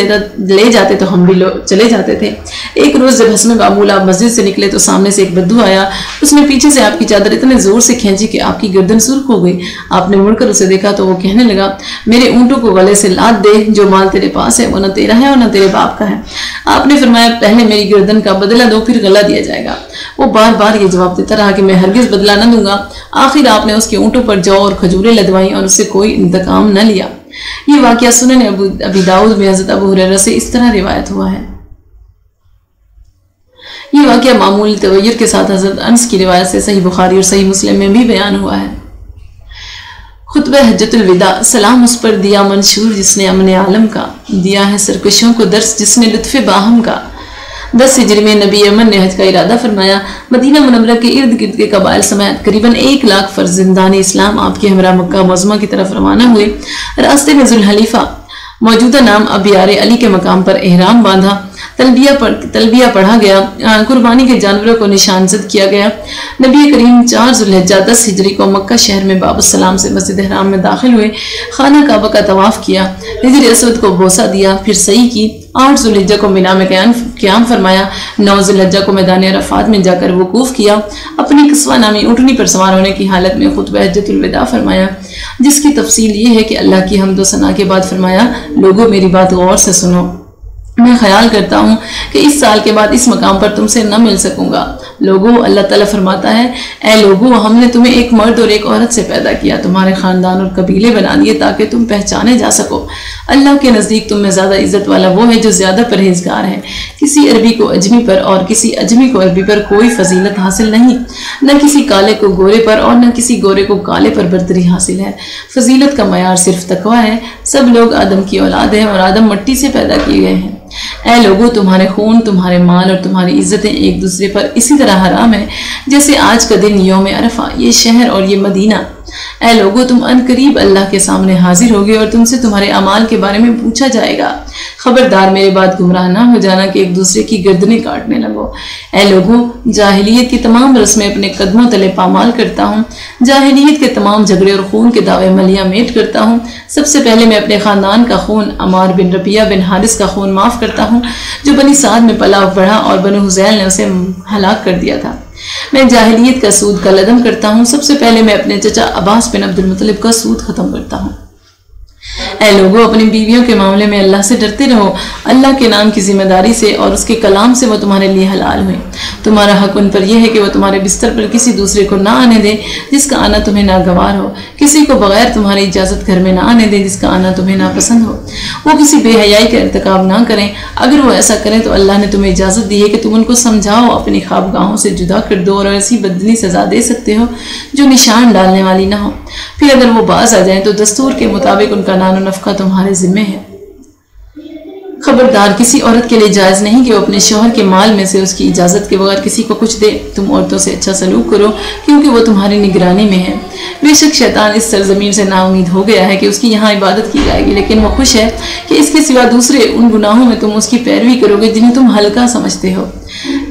لے جاتے تو ہم بھی چلے جاتے تھے۔ ایک روز جب حسن معمول آپ مسجد سے نکلے تو سامنے سے ایک بدو آیا۔ اس نے پیچھے سے آپ کی چادر اتنے زور سے کھینچی کہ آپ کی گردن سرخ ہو گئی۔ آپ نے مڑ کر اسے دیکھا تو وہ کہنے لگا، میرے اونٹوں کو گلے سے لاد دے، جو مال تیرے پاس ہے وہ نہ تیرا ہے اور نہ تیرے باپ کا ہے۔ آپ نے فرمایا، پہلے میری گردن کا بدلہ دو پھر غلہ دیا جائے گا۔ وہ بار بار یہ جواب دیتا رہا کہ میں ہرگز بدلہ نہ دوں گا۔ آخر آپ نے اس کے اونٹوں پر جو اور کھجوریں لدوائیں اور اس سے کوئی انتقام نہ لیا۔ یہ واقعہ سنن ابی داؤد میں حضرت ابو ہریرہ سے اس طرح روایت ہوا ہے۔ یہ واقعہ معمولی تغیر کے ساتھ حضرت انس کی روایت سے صحیح بخاری اور صحیح مسلم میں بھی بیان ہوا ہے۔ خطبہ حجۃ الوداع۔ سلام اس پر دیا منشور جس نے امن عالم کا، دیا ہے سرکشوں کو درس جس نے لطف باہم کا۔ 10 ہجری میں نبی امن نے حج کا ارادہ فرمایا۔ مدینہ منورہ کے ارد گرد کے قبائل سمیت قریباً 1 لاکھ فرزندان اسلام آپ کے ہمراہ مکہ معظمہ کی طرف روانہ ہوئے۔ راستے میں ذوالحلیفہ موجودہ نام ابیار علی کے مقام پر احرام باندھا، تلبیہ پڑھا گیا، قربانی کے جانوروں کو نشان زد کیا گیا۔ نبی کریم 4 ذوالحجہ 10 ہجری کو مکہ شہر میں باب السلام سے مسجد حرام میں داخل ہوئے، خانہ کعبہ کا طواف کیا، حجر اسود کو بوسہ دیا، پھر سعی کی۔ 8 ذوالحجہ کو مینا میں قیام فرمایا، 9 ذوالحجہ کو میدان عرفات میں جا کر وقوف کیا، اپنی قصوہ نامی اونٹنی پر سوار ہونے کی حالت میں خطبہ حجۃ الوداع فرمایا، جس کی تفصیل یہ ہے کہ اللہ کی حمد و ثنا کے بعد فرمایا، لوگوں میری بات غور سے سنو، میں خیال کرتا ہوں کہ اس سال کے بعد اس مقام پر تم سے نہ مل سکوں گا۔ لوگوں، اللہ تعالیٰ فرماتا ہے، اے لوگوں، ہم نے تمہیں ایک مرد اور ایک عورت سے پیدا کیا، تمہارے خاندان اور قبیلے بنا دیے تاکہ تم پہچانے جا سکو۔ اللہ کے نزدیک تم میں زیادہ عزت والا وہ ہے جو زیادہ پرہیزگار ہے۔ کسی عربی کو اجمی پر اور کسی اجمی کو عربی پر کوئی فضیلت حاصل نہیں، نہ کسی کالے کو گورے پر اور نہ کسی گورے کو کالے پر برتری حاصل ہے۔ فضیلت کا معیار صرف تقویٰ ہے۔ سب لوگ آدم کی اولاد ہیں اور آدم مٹی سے پیدا کیے گئے ہیں۔ اے لوگوں، تمہارے خون، تمہارے مال اور تمہاری عزتیں ایک دوسرے پر اسی طرح حرام ہیں جیسے آج کا دن یوم عرفہ، یہ شہر اور یہ مدینہ۔ اے لوگوں، تم عنقریب اللہ کے سامنے حاضر ہوگے اور تم سے تمہارے اعمال کے بارے میں پوچھا جائے گا۔ خبردار میرے بعد گمراہ نہ ہو جانا کہ ایک دوسرے کی گردنیں کاٹنے لگو۔ اے لوگوں، جاہلیت کی تمام رسمیں اپنے قدموں تلے پامال کرتا ہوں، جاہلیت کے تمام جھگڑے اور خون کے دعوے ملیاں میٹ کرتا ہوں۔ سب سے پہلے میں اپنے خاندان کا خون، عمار بن ربیعہ بن حارث کا خون معاف کرتا ہوں جو بنی سعد میں پلا بڑھا اور بنو حذیل نے اسے ہلاک کر دیا تھا۔ میں جاہلیت کا سود کا لدم کرتا ہوں۔ سب سے پہلے میں اپنے چچا عباس بن عبد المطلب کا سود ختم کرتا ہوں۔ اے لوگوں، اپنی بیویوں کے معاملے میں اللہ سے ڈرتے رہو، اللہ کے نام کی ذمہ داری سے اور اس کے کلام سے وہ تمہارے لیے حلال ہوئے۔ تمہارا حق ان پر یہ ہے کہ وہ تمہارے بستر پر کسی دوسرے کو نہ آنے دے جس کا آنا تمہیں ناگوار ہو، کسی کو بغیر تمہاری اجازت گھر میں نہ آنے دے جس کا آنا تمہیں ناپسند ہو۔ وہ کسی بے حیائی کا ارتکاب نہ کریں، اگر وہ ایسا کریں تو اللہ نے تمہیں اجازت دی ہے کہ تم ان کو سمجھاؤ، اپنی خوابگاہوں سے جدا کر دو اور ایسی بدنی سزا دے سکتے ہو جو نشان ڈالنے والی نہ ہو۔ پھر اگر وہ باز آ جائیں تو دستور کے مطابق ان کا نان و نفقہ تمہارے ذمہ ہے۔ خبردار، کسی عورت کے لیے جائز نہیں کہ وہ اپنے شوہر کے مال میں سے اس کی اجازت کے بغیر کسی کو کچھ دے۔ تم عورتوں سے اچھا سلوک کرو کیونکہ وہ تمہاری نگرانی میں ہے۔ بے شک شیطان اس سرزمین سے نا امید ہو گیا ہے کہ اس کی یہاں عبادت کی جائے گی، لیکن وہ خوش ہے کہ اس کے سوا دوسرے ان گناہوں میں تم اس کی پیروی کرو گے جنہیں تم ہلکا سمجھتے ہو۔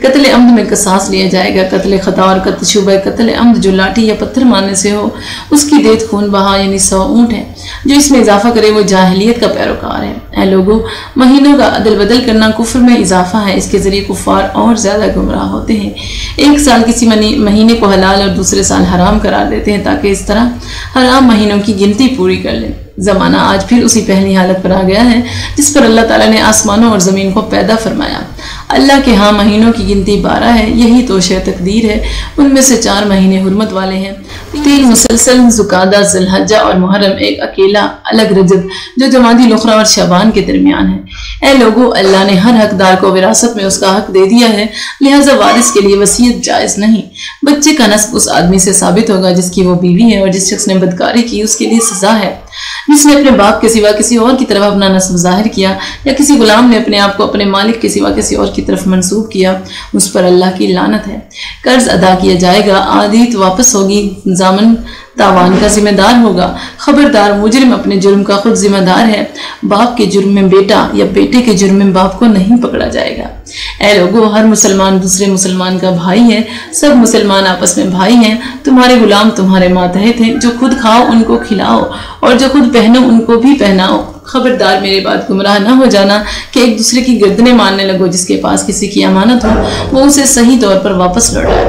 قتل عمد میں قصاص لیا جائے گا۔ قتل خطا اور قتل شبہ قتل عمد جو لاٹھی یا پتھر مارنے سے ہو، اس کی دیت خون بہا یعنی 100 اونٹ ہے۔ جو اس میں اضافہ کرے وہ جاہلیت کا پیروکار ہے۔ اے لوگوں، مہینوں کا عدل بدل کرنا کفر میں اضافہ ہے، اس کے ذریعے کفار اور زیادہ گمراہ ہوتے ہیں۔ ایک سال کسی مہینے کو حلال اور دوسرے سال حرام قرار دیتے ہیں تاکہ اس طرح حرام مہینوں کی گنتی پوری کر لیں۔ زمانہ آج پھر اسی پہلی حالت پر آ گیا ہے جس پر اللہ تعالیٰ نے آسمانوں اور زمین کو پیدا فرمایا۔ اللہ کے ہاں مہینوں کی گنتی 12 ہے، یہی توشہ تقدیر ہے۔ ان میں سے 4 مہینے حرمت والے ہیں، 3 مسلسل ذوالقعدہ، ذوالحجہ اور محرم، ایک اکیلا الگ رجب جو جمادی الاخری اور شعبان کے درمیان ہے۔ اے لوگو، اللہ نے ہر حقدار کو وراثت میں اس کا حق دے دیا ہے، لہٰذا وارث کے لیے وصیت جائز نہیں۔ بچے کا نسب اس آدمی سے ثابت ہوگا جس کی وہ بیوی ہے، اور جس شخص نے بدکاری کی اس کے لیے سزا ہے۔ جس نے اپنے باپ کے سوا کسی اور کی طرف اپنا نسب ظاہر کیا، یا کسی غلام نے اپنے آپ کو اپنے مالک کے سوا کسی اور کی طرف منسوب کیا، اس پر اللہ کی لعنت ہے۔ قرض ادا کیا جائے گا، عادیت واپس ہوگی، ضامن تاوان کا ذمہ دار ہوگا۔ خبردار، مجرم اپنے جرم کا خود ذمہ دار ہے۔ باپ کے جرم میں بیٹا یا بیٹے کے جرم میں باپ کو نہیں پکڑا جائے گا۔ اے لوگو، ہر مسلمان دوسرے مسلمان کا بھائی ہے، سب مسلمان آپس میں بھائی ہیں۔ تمہارے غلام تمہارے ماتحت ہیں، جو خود کھاؤ ان کو کھلاؤ، اور جو خود پہنو ان کو بھی پہناؤ۔ خبردار، میرے بعد گمراہ نہ ہو جانا کہ ایک دوسرے کی گردنیں ماننے لگو۔ جس کے پاس کسی کی امانت ہو وہ اسے صحیح طور پر واپس لوٹائے۔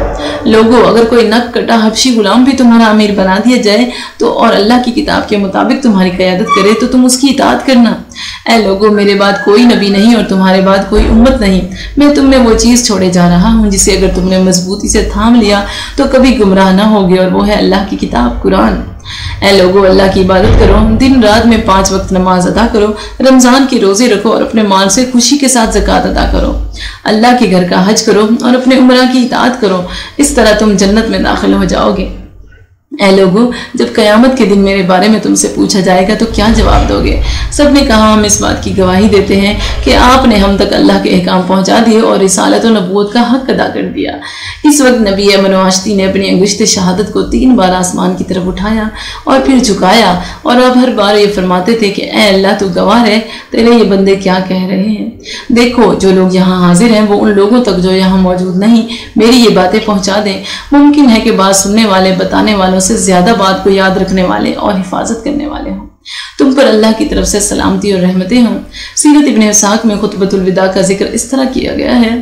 لوگو، اگر کوئی نک کٹا حبشی غلام بھی تمہارا امیر بنا دیا جائے تو اور اللہ کی کتاب کے مطابق تمہاری قیادت کرے تو تم اس کی اطاعت کرنا۔ اے لوگو، میرے بعد کوئی نبی نہیں اور تمہارے بعد کوئی امت نہیں۔ میں تم میں وہ چیز چھوڑے جا رہا ہوں جسے اگر تم نے مضبوطی سے تھام لیا تو کبھی گمراہ نہ ہوگے، اور وہ ہے اللہ کی کتاب قرآن۔ اے لوگو، اللہ کی عبادت کرو، دن رات میں 5 وقت نماز ادا کرو، رمضان کی روزے رکھو، اور اپنے مال سے خوشی کے ساتھ زکوٰۃ ادا کرو۔ اللہ کے گھر کا حج کرو اور اپنے عمرہ کی اطاعت کرو، اس طرح تم جنت میں داخل ہو جاؤ گے۔ اے لوگو، جب قیامت کے دن میرے بارے میں تم سے پوچھا جائے گا تو کیا جواب دو گے؟ سب نے کہا، ہم اس بات کی گواہی دیتے ہیں کہ آپ نے ہم تک اللہ کے احکام پہنچا دیے اور رسالت و نبوت کا حق ادا کر دیا۔ اس وقت نبی امن واشتی نے اپنی انگشت شہادت کو 3 بار آسمان کی طرف اٹھایا اور پھر جھکایا، اور اب ہر بار یہ فرماتے تھے کہ اے اللہ، تو گواہ ہے، تیرے یہ بندے کیا کہہ رہے ہیں۔ دیکھو، جو لوگ یہاں حاضر ہیں وہ ان لوگوں تک جو یہاں موجود نہیں میری یہ باتیں پہنچا دیں۔ ممکن ہے کہ بات سننے والے بتانے والوں سے زیادہ بات کو یاد رکھنے والے اور حفاظت کرنے والے ہوں۔ تم پر اللہ کی طرف سے سلامتی اور رحمتیں ہوں۔ سیرت ابن اسحاق میں خطبۃ الوداع کا ذکر اس طرح کیا گیا ہے۔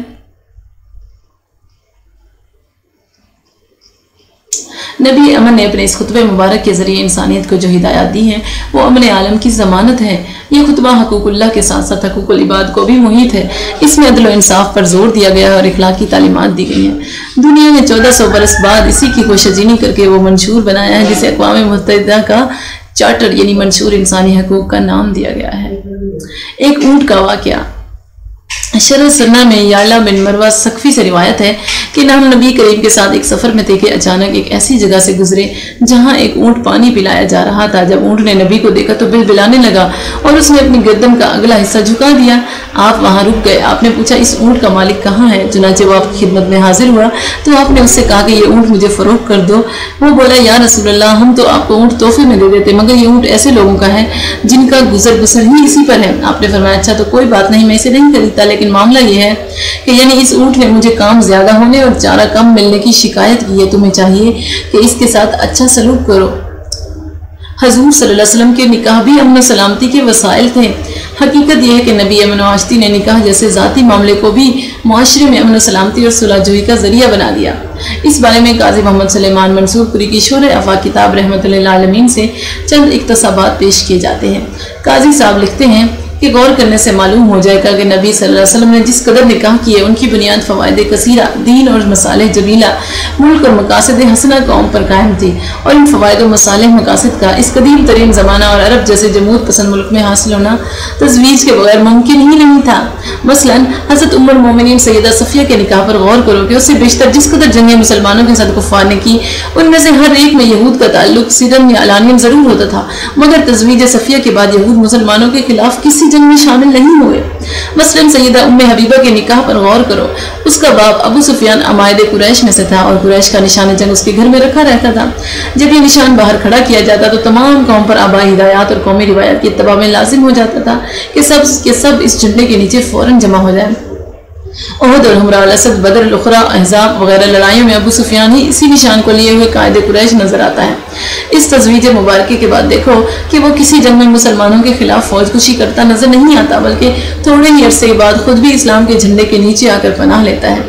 نبی امن نے اپنے اس خطبہ مبارک کے ذریعے انسانیت کو جو ہدایات دی ہیں وہ امن عالم کی ضمانت ہے۔ یہ خطبہ حقوق اللہ کے ساتھ ساتھ حقوق العباد کو بھی محیط ہے۔ اس میں عدل و انصاف پر زور دیا گیا ہے اور اخلاقی تعلیمات دی گئی ہیں۔ دنیا نے 1400 برس بعد اسی کی خوشجینی کر کے وہ منشور بنایا ہے جسے اقوام متحدہ کا چارٹر یعنی منشور انسانی حقوق کا نام دیا گیا ہے۔ ایک اونٹ کا واقعہ۔ شرح سنہ میں یعلا بن مروہ سقفی سے روایت ہے کہ ہم نبی کریم کے ساتھ ایک سفر میں تھے کہ اچانک ایک ایسی جگہ سے گزرے جہاں ایک اونٹ پانی پلایا جا رہا تھا۔ جب اونٹ نے نبی کو دیکھا تو بلبلانے لگا اور اس نے اپنی گردن کا اگلا حصہ جھکا دیا۔ آپ وہاں رک گئے۔ آپ نے پوچھا، اس اونٹ کا مالک کہاں ہے؟ چنانچہ وہ آپ کی خدمت میں حاضر ہوا تو آپ نے اس سے کہا کہ یہ اونٹ مجھے فروخت کر دو۔ وہ بولا، یا رسول اللہ، ہم تو آپ کو اونٹ تحفے میں دے دیتے، مگر یہ اونٹ ایسے لوگوں کا ہے جن کا گزر بسر ہی اسی پر ہے۔ آپ نے فرمایا، اچھا تو کوئی بات نہیں، میں اسے نہیں خریدتا، لیکن معاملہ یہ ہے کہ یعنی اس اونٹ نے مجھے کام زیادہ ہونے اور چارہ کم ملنے کی شکایت کی ہے۔ تمہیں چاہیے کہ اس کے ساتھ اچھا سلوک کرو۔ حضور صلی اللہ علیہ وسلم کے نکاح بھی امن و سلامتی کے وسائل تھے۔ حقیقت یہ ہے کہ نبی امن واشتی نے نکاح جیسے ذاتی معاملے کو بھی معاشرے میں امن و سلامتی اور صلح جوئی کا ذریعہ بنا دیا۔ اس بارے میں قاضی محمد سلیمان منصور پوری کی شرح آفاق کتاب رحمت للعالمین سے چند اقتصابات پیش کیے جاتے ہیں۔ قاضی صاحب لکھتے ہیں کہ غور کرنے سے معلوم ہو جائے گا کہ نبی صلی اللہ علیہ وسلم نے جس قدر نکاح کیے ان کی بنیاد فوائد کثیرہ، دین اور مصالح جمیلہ، ملک اور مقاصد حسنہ قوم پر قائم تھی، اور ان فوائد و مصالح مقاصد کا اس قدیم ترین زمانہ اور عرب جیسے جمود پسند ملک میں حاصل ہونا تزویج کے بغیر ممکن ہی نہیں تھا۔ مثلاً حضرت ام المومنین سیدہ صفیہ کے نکاح پر غور کرو کہ اس سے بیشتر جس قدر جنگیں مسلمانوں کے ساتھ کفار نے کی ان میں سے ہر ایک میں یہود کا تعلق سرن یا علانیاً ضرور ہوتا تھا، مگر تزویج صفیہ کے بعد یہود مسلمانوں کے خلاف کسی جنگ میں شامل نہیں ہوئے۔ مثلاً سیدہ ام حبیبہ کے نکاح پر غور کرو، اس کا باپ ابو سفیان عمائد قریش میں سے تھا اور قریش کا نشان جنگ اس کے گھر میں رکھا رہتا تھا۔ جب یہ نشان باہر کھڑا کیا جاتا تو تمام قوم پر آبائی ہدایات اور قومی روایات کی اتباع میں لازم ہو جاتا تھا کہ سب اس جھنڈے کے نیچے فوراً جمع ہو جائیں۔ احد اور ہمراہ الاسد، بدر، الاخری، احزاب وغیرہ لڑائیوں میں ابو سفیان ہی اسی نشان کو لیے ہوئے قائد قریش نظر آتا ہے۔ اس تزویج مبارکہ کے بعد دیکھو کہ وہ کسی جنگ میں مسلمانوں کے خلاف فوج کشی کرتا نظر نہیں آتا، بلکہ تھوڑے ہی عرصے کے بعد خود بھی اسلام کے جھنڈے کے نیچے آ کر پناہ لیتا ہے۔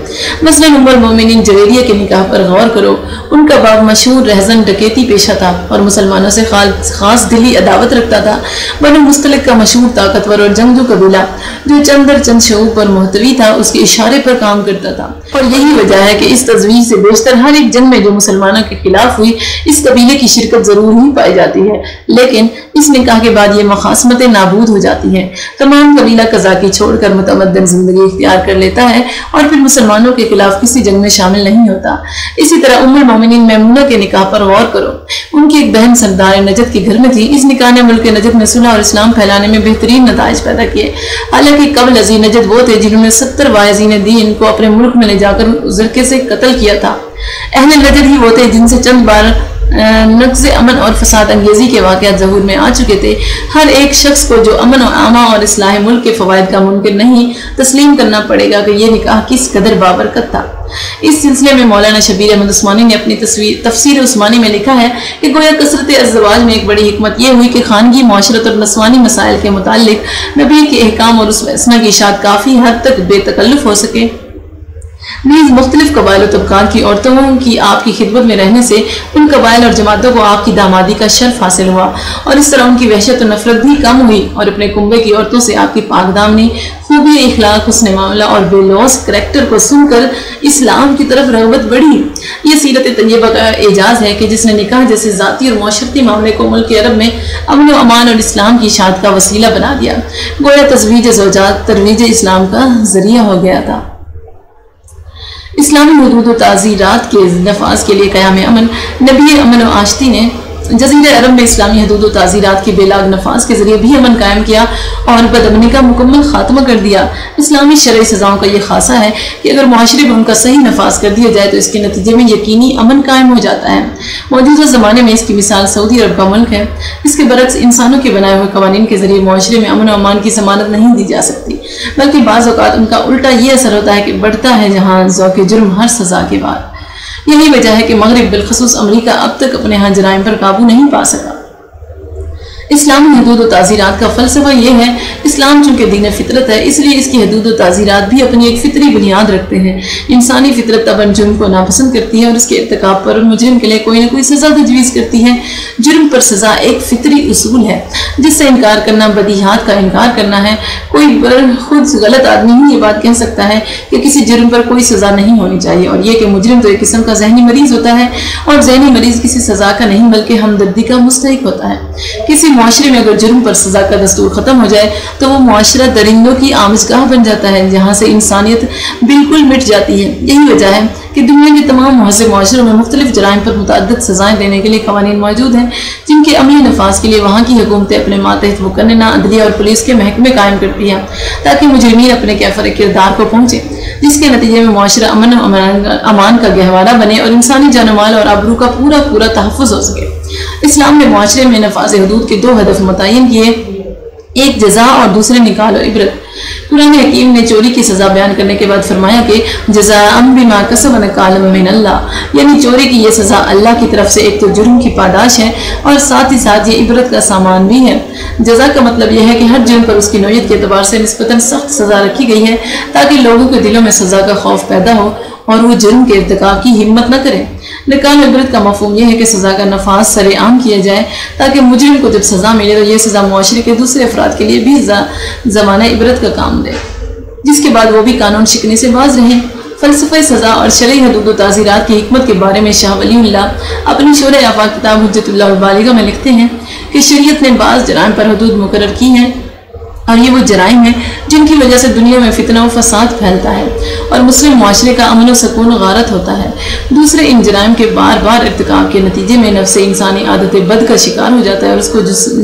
مثلاً ام المومنین جویریہ کے نکاح پر غور کرو، ان کا باپ مشہور رہزن ڈکیتی پیشہ تھا اور مسلمانوں سے خاص دلی عداوت رکھتا تھا۔ بنو مستلق کا مشہور طاقتور اور جنگجو قبیلہ جو چند در چند شعوب پر محتوی تھا، اس کے اشارے پر کام کرتا تھا، اور یہی وجہ ہے کہ اس تجویز سے بیشتر ہر ایک جنگ میں جو مسلمانوں کے خلاف ہوئی اس قبیلے کی شرکت ضرور ہی پائی جاتی ہے، لیکن اس نکاح کے بعد یہ مخاصمتیں نابود ہو جاتی ہیں۔ تمام قبیلہ قذاقی چھوڑ کر متمدن زندگی اختیار کر لیتا ہے اور پھر مسلمانوں کے خلاف کسی جنگ میں شامل نہیں ہوتا۔ اسی طرح ام المومنین میمونہ کے نکاح پر غور کرو۔ ان کی ایک بہن سردار نجد کے گھر میں تھی۔ اس نکاح نے ملک نجد میں صلح اور اسلام پھیلانے میں بہترین نتائج پیدا کیے۔ حالانکہ قبل ازیں نجد وہ تھے جنہوں نے 70 واعظین دین کو اپنے ملک میں لے جا کر ذرکے سے قتل کیا تھا۔ اہل نجد ہی وہ تھے جن سے چند بار نقض امن اور فساد انگیزی کے واقعات ظہور میں آ چکے تھے۔ ہر ایک شخص کو جو امن و اما اور اصلاح ملک کے فوائد کا ممکن نہیں تسلیم کرنا پڑے گا کہ یہ نکاح کس قدر بابرکت تھا۔ اس سلسلے میں مولانا شبیر احمد عثمانی نے اپنی تفسیر عثمانی میں لکھا ہے کہ گویا کثرت ازدواج میں ایک بڑی حکمت یہ ہوئی کہ خانگی معاشرت اور نسوانی مسائل کے متعلق نبی کے احکام اور اس فیصلہ کی اشاعت کافی حد تک بے تکلف ہو سکے۔ نیز مختلف قبائل و طبقات کی عورتوں کی آپ کی خدمت میں رہنے سے ان قبائل اور جماعتوں کو آپ کی دامادی کا شرف حاصل ہوا، اور اس طرح ان کی وحشت و نفرت بھی کم ہوئی، اور اپنے کنبے کی عورتوں سے آپ کی پاک دامنی، خوبی اخلاق، حسن معاملہ اور بے لوث کریکٹر کو سن کر اسلام کی طرف رغبت بڑھی۔ یہ سیرت طیبہ کا اعجاز ہے کہ جس نے نکاح جیسے ذاتی اور معاشرتی معاملے کو ملک عرب میں امن و امان اور اسلام کی اشاعت کا وسیلہ بنا دیا۔ گویا تزویج زوجات ترویج اسلام کا ذریعہ ہو گیا تھا۔ اسلامی حدود و تعزیرات کے نفاذ کے لیے قیام امن، نبی امن و آشتی نے جزیرہ عرب میں اسلامی حدود و تعزیرات کے بے لاگ نفاذ کے ذریعے بھی امن قائم کیا اور بدامنی کا مکمل خاتمہ کر دیا۔ اسلامی شرعی سزاؤں کا یہ خاصہ ہے کہ اگر معاشرے میں ان کا صحیح نفاذ کر دیا جائے تو اس کے نتیجے میں یقینی امن قائم ہو جاتا ہے۔ موجودہ زمانے میں اس کی مثال سعودی عرب کا ملک ہے۔ اس کے برعکس انسانوں کے بنائے ہوئے قوانین کے ذریعے معاشرے میں امن و امان کی ضمانت نہیں دی جا سکتی، بلکہ بعض اوقات ان کا الٹا یہ اثر ہوتا ہے کہ بڑھتا ہے جہاں ذوق جرم ہر سزا کے بعد۔ یہی وجہ ہے کہ مغرب بالخصوص امریکہ اب تک اپنے ہاں جرائم پر قابو نہیں پا سکا۔ اسلامی حدود و تعزیرات کا فلسفہ یہ ہے، اسلام چونکہ دین فطرت ہے اس لیے اس کی حدود و تعزیرات بھی اپنی ایک فطری بنیاد رکھتے ہیں۔ انسانی فطرت طبعاً جرم کو ناپسند کرتی ہے اور اس کے ارتکاب پر مجرم کے لیے کوئی نہ کوئی سزا تجویز کرتی ہے۔ جرم پر سزا ایک فطری اصول ہے جس سے انکار کرنا بدیہات کا انکار کرنا ہے۔ کوئی خود غلط آدمی ہی یہ بات کہہ سکتا ہے کہ کسی جرم پر کوئی سزا نہیں ہونی چاہیے، اور یہ کہ مجرم تو ایک قسم کا ذہنی مریض ہوتا ہے، اور ذہنی مریض کسی سزا کا نہیں بلکہ ہمدردی کا مستحق ہوتا ہے۔ کسی معاشرے میں اگر جرم پر سزا کا دستور ختم ہو جائے تو وہ معاشرہ درندوں کی آموزگاہ بن جاتا ہے جہاں سے انسانیت بالکل مٹ جاتی ہے۔ یہی وجہ ہے کہ دنیا کے تمام مہذب معاشروں میں مختلف جرائم پر متعدد سزائیں دینے کے لیے قوانین موجود ہیں جن کے عملی نفاذ کے لیے وہاں کی حکومتیں اپنے ماتحت مقننہ عدلیہ اور پولیس کے محکمے قائم کرتی ہیں تاکہ مجرمین اپنے کیفر کردار کو پہنچے، جس کے نتیجے میں معاشرہ امن و امان کا گہوارہ بنے اور انسانی جان و مال اور آبرو کا پورا تحفظ ہو سکے۔ اسلام نے معاشرے میں نفاذ حدود کے 2 ہدف متعین کیے، ایک جزا اور دوسرے نکال و عبرت۔ قرآن حکیم نے چوری کی سزا بیان کرنے کے بعد فرمایا کہ جزاء بما کسبوا نکالا من اللہ، یعنی چوری کی یہ سزا اللہ کی طرف سے ایک تو جرم کی پاداش ہے اور ساتھ ہی ساتھ یہ عبرت کا سامان بھی ہے۔ جزا کا مطلب یہ ہے کہ ہر جرم پر اس کی نوعیت کے اعتبار سے نسبتاً سخت سزا رکھی گئی ہے تاکہ لوگوں کے دلوں میں سزا کا خوف پیدا ہو اور وہ جرم کے ارتکاب کی ہمت نہ کریں۔ نکال عبرت کا مفہوم یہ ہے کہ سزا کا نفاذ سر عام کیا جائے تاکہ مجرم کو جب سزا ملے تو یہ سزا معاشرے کے دوسرے افراد کے لیے بھی زمانہ عبرت کا کام دے، جس کے بعد وہ بھی قانون شکنی سے باز رہیں۔ فلسفہ سزا اور شرعی حدود و تعزیرات کی حکمت کے بارے میں شاہ ولی اللہ اپنی شرح آفاق کتاب حجت اللہ البالغہ میں لکھتے ہیں کہ شریعت نے بعض جرائم پر حدود مقرر کی ہیں اور یہ وہ جرائم ہیں جن کی وجہ سے دنیا میں فتنہ و فساد پھیلتا ہے اور مسلم معاشرے کا امن و سکون و غارت ہوتا ہے۔ دوسرے ان جرائم کے بار بار ارتکاب کے نتیجے میں نفس انسانی عادت بد کا شکار ہو جاتا ہے اور اس کو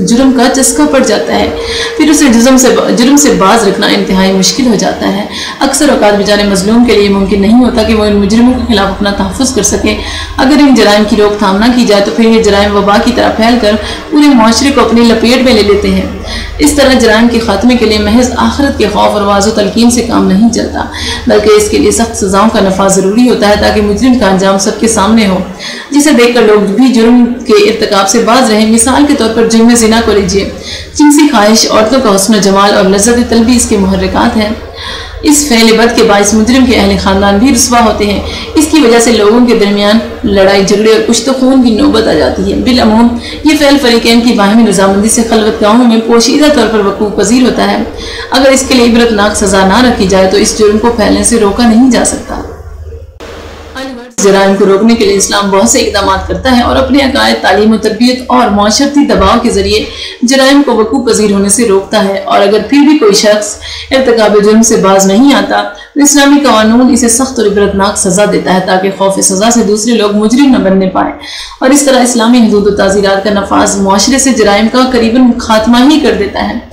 جرم کا چسکا پڑ جاتا ہے، پھر اسے جرم سے باز رکھنا انتہائی مشکل ہو جاتا ہے۔ اکثر اوقات بیچارے مظلوم کے لیے ممکن نہیں ہوتا کہ وہ ان مجرموں کے خلاف اپنا تحفظ کر سکے۔ اگر ان جرائم کی روک تھام نہ کی جائے تو پھر یہ جرائم وبا کی طرح پھیل کر پورے معاشرے کو اپنی لپیٹ میں لے لیتے ہیں۔ اس طرح جرائم کے خاتمے کے لیے محض آخرت کے خوف اور وعظ و تلقین سے کام نہیں چلتا، بلکہ اس کے لیے سخت سزاؤں کا نفاذ ضروری ہوتا ہے تاکہ مجرم کا انجام سب کے سامنے ہو، جسے دیکھ کر لوگ بھی جرم کے ارتکاب سے باز رہیں۔ مثال کے طور پر جرم زنا کو لیجیے۔ جنسی خواہش، عورتوں کا حسن و جمال اور لذت طلبی اس کے محرکات ہیں۔ اس فعل بد کے باعث مجرم کے اہل خاندان بھی رسوا ہوتے ہیں۔ اس کی وجہ سے لوگوں کے درمیان لڑائی جھگڑے اور کشت و خون کی نوبت آ جاتی ہے۔ بالعموم یہ فعل فریقین کی باہمی رضامندی سے خلوت گاہوں میں پوشیدہ طور پر وقوع پذیر ہوتا ہے۔ اگر اس کے لیے عبرتناک سزا نہ رکھی جائے تو اس جرم کو پھیلنے سے روکا نہیں جا سکتا۔ جرائم کو روکنے کے لیے اسلام بہت سے اقدامات کرتا ہے اور اپنے عقائد، تعلیم و تربیت اور معاشرتی دباؤ کے ذریعے جرائم کو وقوع پذیر ہونے سے روکتا ہے، اور اگر پھر بھی کوئی شخص ارتکاب جرم سے باز نہیں آتا تو اسلامی قانون اسے سخت اور عبرتناک سزا دیتا ہے تاکہ خوف سزا سے دوسرے لوگ مجرم نہ بننے پائیں، اور اس طرح اسلامی حدود و تعزیرات کا نفاذ معاشرے سے جرائم کا قریباً خاتمہ ہی کر دیتا ہے۔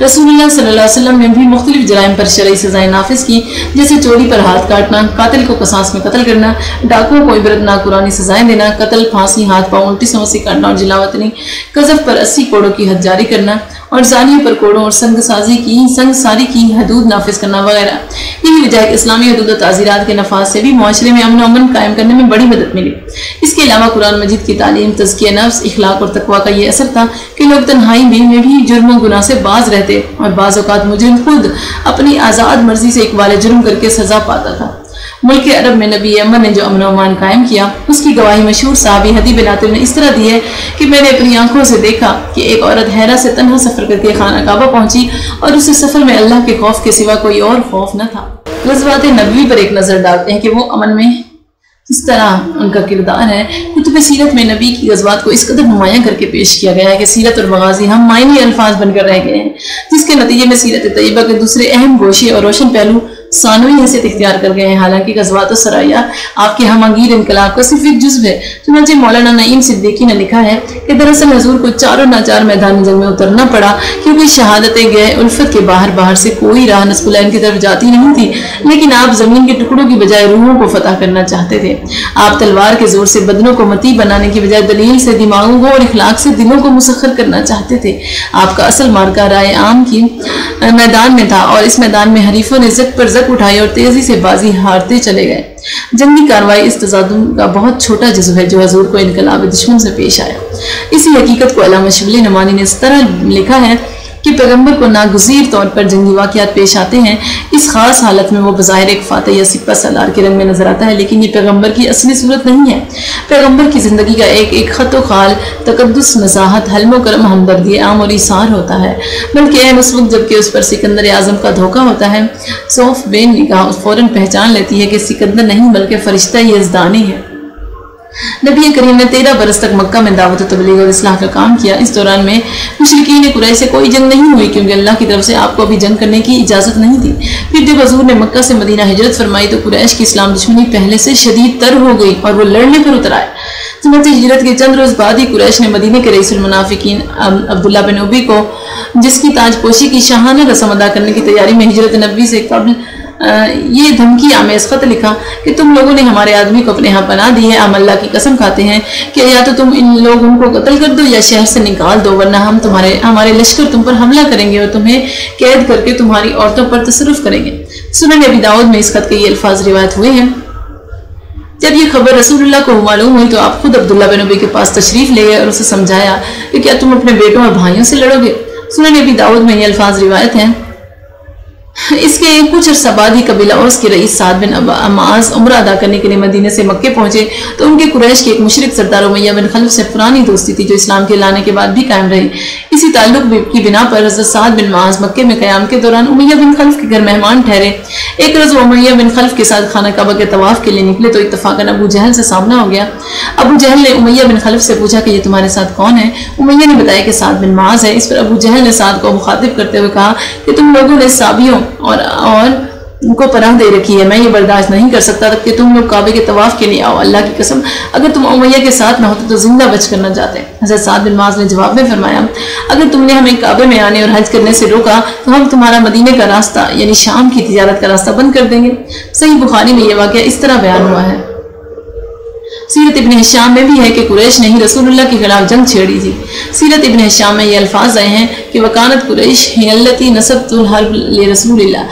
رسول اللہ صلی اللہ علیہ وسلم نے بھی مختلف جرائم پر شرعی سزائیں نافذ کی، جیسے چوری پر ہاتھ کاٹنا، قاتل کو قصاص میں قتل کرنا، ڈاکوؤں کو عبرتناک قرآنی سزائیں دینا، قتل، پھانسی، ہاتھ پاؤں الٹی سینوں سے کاٹنا اور جلاوطنی، قذف پر 80 کوڑوں کی حد جاری کرنا، اور زانیوں پر کوڑوں اور سنگساری کی حدود نافذ کرنا وغیرہ۔ یہی وجہ ہے کہ اسلامی حدود و تعزیرات کے نفاذ سے بھی معاشرے میں امن و امن قائم کرنے میں بڑی مدد ملی۔ اس کے علاوہ قرآن مجید کی تعلیم، تزکیہ نفس، اخلاق اور تقویٰ کا یہ اثر تھا کہ لوگ تنہائی میں بھی جرم و گناہ سے باز رہتے، اور بعض اوقات مجرم خود اپنی آزاد مرضی سے اقبال جرم کر کے سزا پاتا تھا۔ ملک عرب میں نبی امن نے جو امن و امان قائم کیا، اس کی گواہی مشہور صحابی حدی بن عاطف نے اس طرح دی ہے کہ میں نے اپنی آنکھوں سے دیکھا کہ ایک عورت حیرہ سے تنہا سفر کر کے خانہ کعبہ پہنچی اور اسے سفر میں اللہ کے خوف کے سوا کوئی اور خوف نہ تھا۔ غزوات نبوی پر ایک نظر ڈالتے ہیں کہ وہ امن میں اس طرح ان کا کردار ہے۔ کتب سیرت میں نبی کی غزوات کو اس قدر نمایاں کر کے پیش کیا گیا ہے کہ سیرت اور مغازی ہم معنی الفاظ بن کر رہ گئے ہیں، جس کے نتیجے میں سیرت طیبہ کے دوسرے اہم گوشے اور روشن پہلو ثانوی حیثیت اختیار کر گئے ہیں۔ حالانکہ غزوات و سرایہ آپ کے ہمانگیر انقلاب کا صرف ایک جزو ہے۔ چنانچہ مولانا نعیم صدیقی نے لکھا ہے کہ دراصل حضور کو چاروں ناچار میدان جنگ میں اترنا پڑا، کیونکہ شہادت گئے الفت کے باہر سے کوئی راہ نصب العین کی طرف جاتی نہیں تھی، لیکن آپ زمین کے ٹکڑوں کی بجائے روحوں کو فتح کرنا چاہتے تھے۔ آپ تلوار کے زور سے بدنوں کو متی بنانے کی بجائے دلیل سے دماغوں کو اور اخلاق سے دلوں کو مسخر کرنا چاہتے تھے۔ آپ کا اصل مارکہ رائے عام کی میدان میں تھا، اور اس میدان میں حریفوں نے زک پر زک اٹھائی اور تیزی سے بازی ہارتے چلے گئے۔ جنگی کاروائی اس تصادم کا بہت چھوٹا جزو ہے جو حضور کو انقلاب دشمن سے پیش آیا۔ اسی حقیقت کو علامہ شبلی نعمانی نے اس طرح لکھا ہے کہ پیغمبر کو ناگزیر طور پر جنگی واقعات پیش آتے ہیں۔ اس خاص حالت میں وہ بظاہر ایک فاتح یا سپہ سالار کے رنگ میں نظر آتا ہے، لیکن یہ پیغمبر کی اصلی صورت نہیں ہے۔ پیغمبر کی زندگی کا ایک خط و خال تقدس، نزاہت، حلم و کرم، ہمدردی، عام اور ایثار ہوتا ہے، بلکہ اہم اس وقت جبکہ اس پر سکندر اعظم کا دھوکہ ہوتا ہے۔ صوف بے نگاہ فوراً پہچان لیتی ہے کہ سکندر نہیں بلکہ فرشتہ یزدانی ہے۔ نبی کریم نے 13 برس تک مکہ میں دعوت و تبلیغ اور اصلاح کا کام کیا۔ اس دوران میں مشرکین قریش سے کوئی جنگ نہیں ہوئی، کیونکہ اللہ کی طرف سے آپ کو ابھی جنگ کرنے کی اجازت نہیں تھی۔ پھر جب حضور نے مکہ سے مدینہ ہجرت فرمائی تو قریش کی اسلام دشمنی پہلے سے شدید تر ہو گئی اور وہ لڑنے پر اتر آئے۔ چنانچہ ہجرت کے چند روز بعد ہی قریش نے مدینہ کے رئیس المنافقین عبداللہ بن ابی کو، جس کی تاج پوشی کی شاہانہ رسم ادا کرنے کی تیاری میں ہجرت نبوی سے قبل یہ دھمکی آمیز خط لکھا کہ تم لوگوں نے ہمارے آدمی کو اپنے ہاں پناہ دی ہے، ہم اللہ کی قسم کھاتے ہیں کہ یا تو تم ان لوگوں کو قتل کر دو یا شہر سے نکال دو، ورنہ ہم ہمارے لشکر تم پر حملہ کریں گے اور تمہیں قید کر کے تمہاری عورتوں پر تصرف کریں گے۔ سنن ابی داؤد میں اس خط کے یہ الفاظ روایت ہوئے ہیں۔ جب یہ خبر رسول اللہ کو معلوم ہوئی تو آپ خود عبداللہ بن ابی کے پاس تشریف لے گئے اور اسے سمجھایا کہ کیا تم اپنے بیٹوں اور بھائیوں سے لڑو گے۔ سنن ابی داؤد میں یہ الفاظ روایت ہیں۔ اس کے کچھ عرصہ بعد ہی قبیلہ اوس کے رئیس سعد بن معاذ عمرہ ادا کرنے کے لیے مدینے سے مکے پہنچے تو ان کے قریش کے ایک مشرک سردار امیہ بن خلف سے پرانی دوستی تھی جو اسلام کے لانے کے بعد بھی قائم رہی۔ اسی تعلق کی بنا پر حضرت سعد بن معاذ مکے میں قیام کے دوران امیہ بن خلف کے گھر مہمان ٹھہرے۔ ایک روز وہ امیہ بن خلف کے ساتھ خانہ کعبہ کے طواف کے لیے نکلے تو اتفاقاً ابو جہل سے سامنا ہو گیا۔ ابو جہل نے امیہ بن خلف سے پوچھا کہ یہ تمہارے ساتھ کون ہے؟ امیہ نے بتایا کہ سعد بن معاذ ہے۔ اس پر ابو جہل نے سعد کو مخاطب کرتے ہوئے کہا کہ تم لوگوں نے صابیوں اور ان کو پناہ دے رکھی ہے، میں یہ برداشت نہیں کر سکتا تب کہ تم لوگ کعبے کے طواف کے لیے آؤ۔ اللہ کی قسم اگر تم امیہ کے ساتھ نہ ہوتے تو زندہ بچ کر نہ جاتے۔ حضرت سعد بن معاذ نے جواب میں فرمایا اگر تم نے ہمیں کعبے میں آنے اور حج کرنے سے روکا تو ہم تمہارا مدینے کا راستہ یعنی شام کی تجارت کا راستہ بند کر دیں گے۔ صحیح بخاری میں یہ واقعہ اس طرح بیان ہوا ہے۔ سیرت ابن ہشام میں بھی ہے کہ قریش نے ہی رسول اللہ کے خلاف جنگ چھیڑی تھی۔ سیرت ابن ہشام میں یہ الفاظ آئے ہیں کہ وکانت قریش ہی التی نصبت الحرب لرسول اللہ،